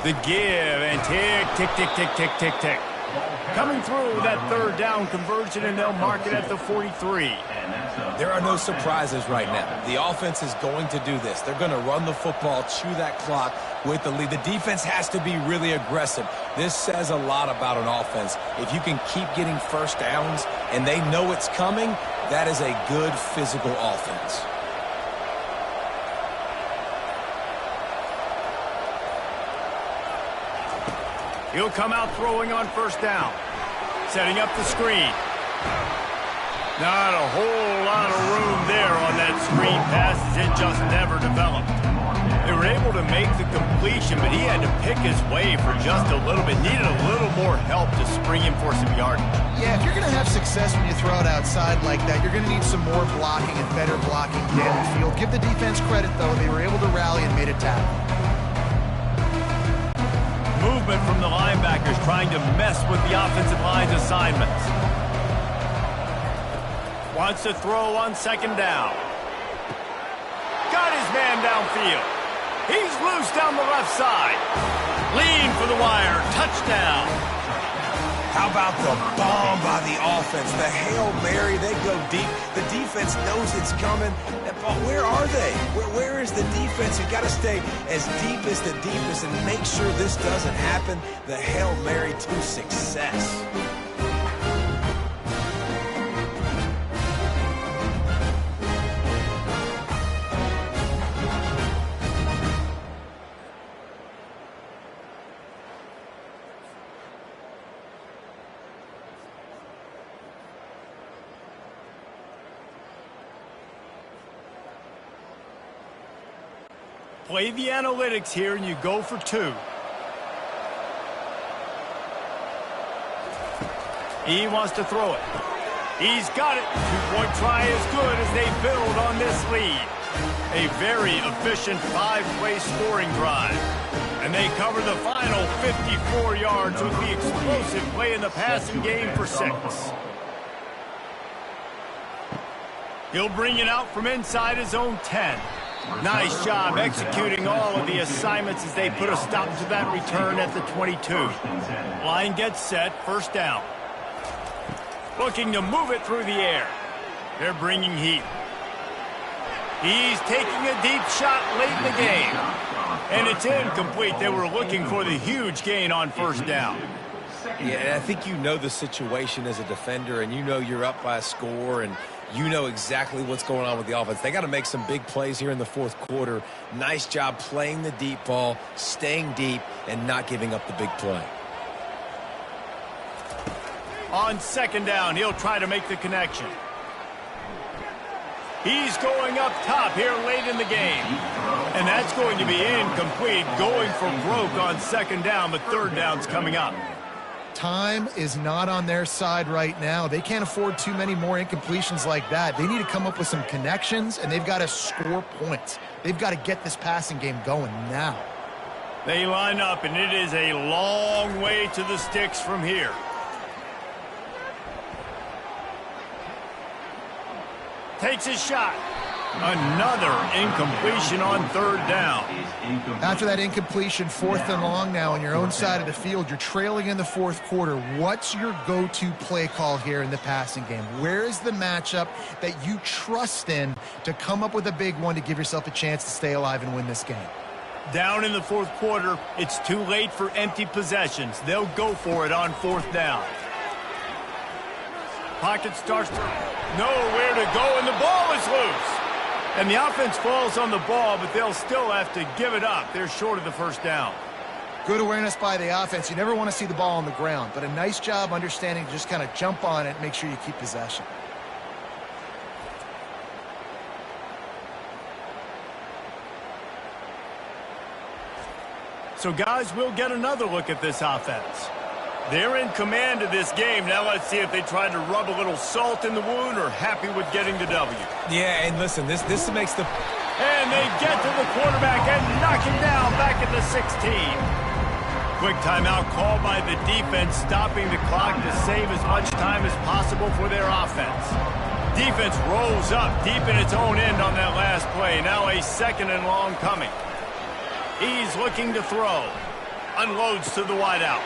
Speaker 1: The give and tick, tick, tick, tick, tick, tick, tick. Coming through that 3rd down conversion, and they'll mark it at the 43.
Speaker 3: There are no surprises right now. The offense is going to do this. They're going to run the football, chew that clock with the lead. The defense has to be really aggressive. This says a lot about an offense. If you can keep getting first downs and they know it's coming, that is a good physical offense.
Speaker 1: He'll come out throwing on first down. Setting up the screen. Not a whole lot of room there on that screen pass as it just never developed. They were able to make the completion, but he had to pick his way for just a little bit. Needed a little more help to spring him for some yardage.
Speaker 2: Yeah, if you're going to have success when you throw it outside like that, you're going to need some more blocking and better blocking downfield. Give the defense credit, though. They were able to rally and made a tackle.
Speaker 1: Movement from the linebackers trying to mess with the offensive line's assignments. Wants to throw on second down. Got his man downfield. He's loose down the left side. Lean for the wire. Touchdown.
Speaker 3: How about the bomb by the offense? The Hail Mary, they go deep. The defense knows it's coming. But where are they? Where is the defense? You've got to stay as deep as the deepest and make sure this doesn't happen. The Hail Mary to success.
Speaker 1: Play the analytics here, and you go for 2. He wants to throw it. He's got it. Two-point try is good as they build on this lead. A very efficient 5-play scoring drive. And they cover the final 54 yards with the explosive play in the passing game for 6. He'll bring it out from inside his own 10. Nice job executing all of the assignments as they put a stop to that return at the 22. Line gets set, first down. Looking to move it through the air. They're bringing heat. He's taking a deep shot late in the game. And it's incomplete. They were looking for the huge gain on first down.
Speaker 3: Yeah, and I think you know the situation as a defender, and you know you're up by a score, and you know exactly what's going on with the offense. They got to make some big plays here in the fourth quarter. Nice job playing the deep ball, staying deep, and not giving up the big play.
Speaker 1: On second down, he'll try to make the connection. He's going up top here late in the game. And that's going to be incomplete, going for broke on second down, but third down's coming up.
Speaker 2: Time is not on their side right now. They can't afford too many more incompletions like that. They need to come up with some connections, and they've got to score points. They've got to get this passing game going now.
Speaker 1: They line up, and it is a long way to the sticks from here. Takes his shot. Another incompletion on third down.
Speaker 2: After that incompletion, fourth and long now on your own side of the field, you're trailing in the fourth quarter. What's your go-to play call here in the passing game? Where is the matchup that you trust in to come up with a big one to give yourself a chance to stay alive and win this game?
Speaker 1: Down in the fourth quarter, it's too late for empty possessions. They'll go for it on fourth down. Pocket starts to nowhere to go, and the ball is loose. And the offense falls on the ball, but they'll still have to give it up. They're short of the first down.
Speaker 2: Good awareness by the offense. You never want to see the ball on the ground, but a nice job understanding to just kind of jump on it and make sure you keep possession.
Speaker 1: So, guys, we'll get another look at this offense. They're in command of this game. Now let's see if they try to rub a little salt in the wound or happy with getting the W.
Speaker 3: Yeah, and listen, this makes the...
Speaker 1: And they get to the quarterback and knock him down back at the 16. Quick timeout called by the defense, stopping the clock to save as much time as possible for their offense. Defense rolls up deep in its own end on that last play. Now a second and long coming. He's looking to throw. Unloads to the wideout.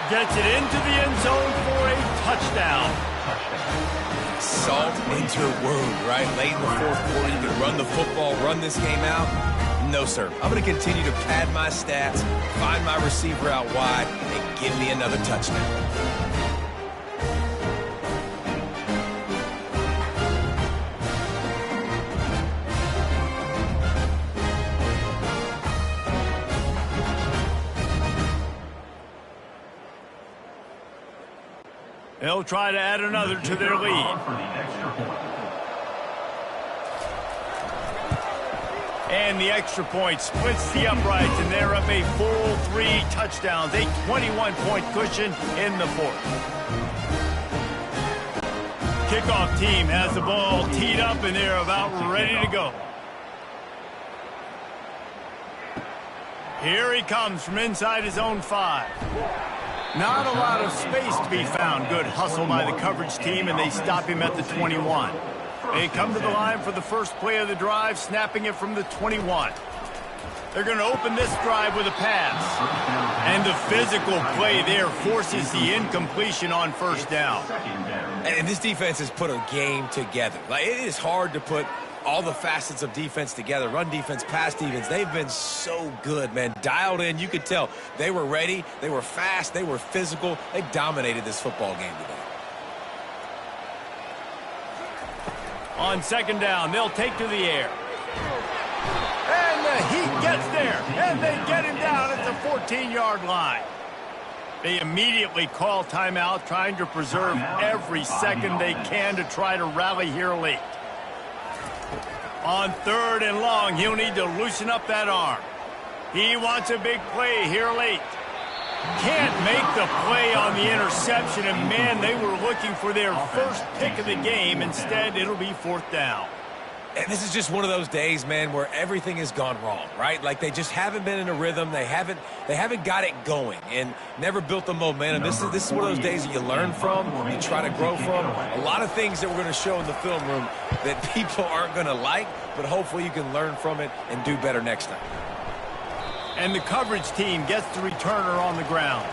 Speaker 1: Gets it into the end zone for a touchdown.
Speaker 3: Salt into wound, right? Late in the fourth quarter, you can run the football, run this game out. No, sir. I'm going to continue to pad my stats, find my receiver out wide, and give me another touchdown.
Speaker 1: They'll try to add another to their lead.
Speaker 4: For the extra point.
Speaker 1: And the extra point splits the uprights, and they're up a full 3 touchdowns, a 21-point cushion in the fourth. Kickoff team has the ball teed up, and they're about ready to go. Here he comes from inside his own 5. Not a lot of space to be found. Good hustle by the coverage team, and they stop him at the 21. They come to the line for the first play of the drive, snapping it from the 21. They're going to open this drive with a pass. And the physical play there forces the incompletion on first down.
Speaker 3: And this defense has put a game together. Like, it is hard to put all the facets of defense together. Run defense, pass defense. They've been so good, man. Dialed in. You could tell they were ready. They were fast. They were physical. They dominated this football game today.
Speaker 1: On second down, they'll take to the air. And he gets there, and they get him down at the 14-yard line. They immediately call timeout, trying to preserve every second they can to try to rally here late. On third and long, he'll need to loosen up that arm. He wants a big play here late. Can't make the play on the interception, and man, they were looking for their first pick of the game. Instead, it'll be fourth down.
Speaker 3: And this is just one of those days, man, where everything has gone wrong, right? Like, they just haven't been in a rhythm. They haven't got it going and never built the momentum. This is one of those days that you learn from, you try to grow from. A lot of things that we're going to show in the film room that people aren't going to like, but hopefully you can learn from it and do better next time.
Speaker 1: And the coverage team gets the returner on the ground.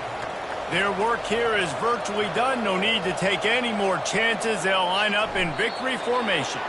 Speaker 1: Their work here is virtually done. No need to take any more chances. They'll line up in victory formation.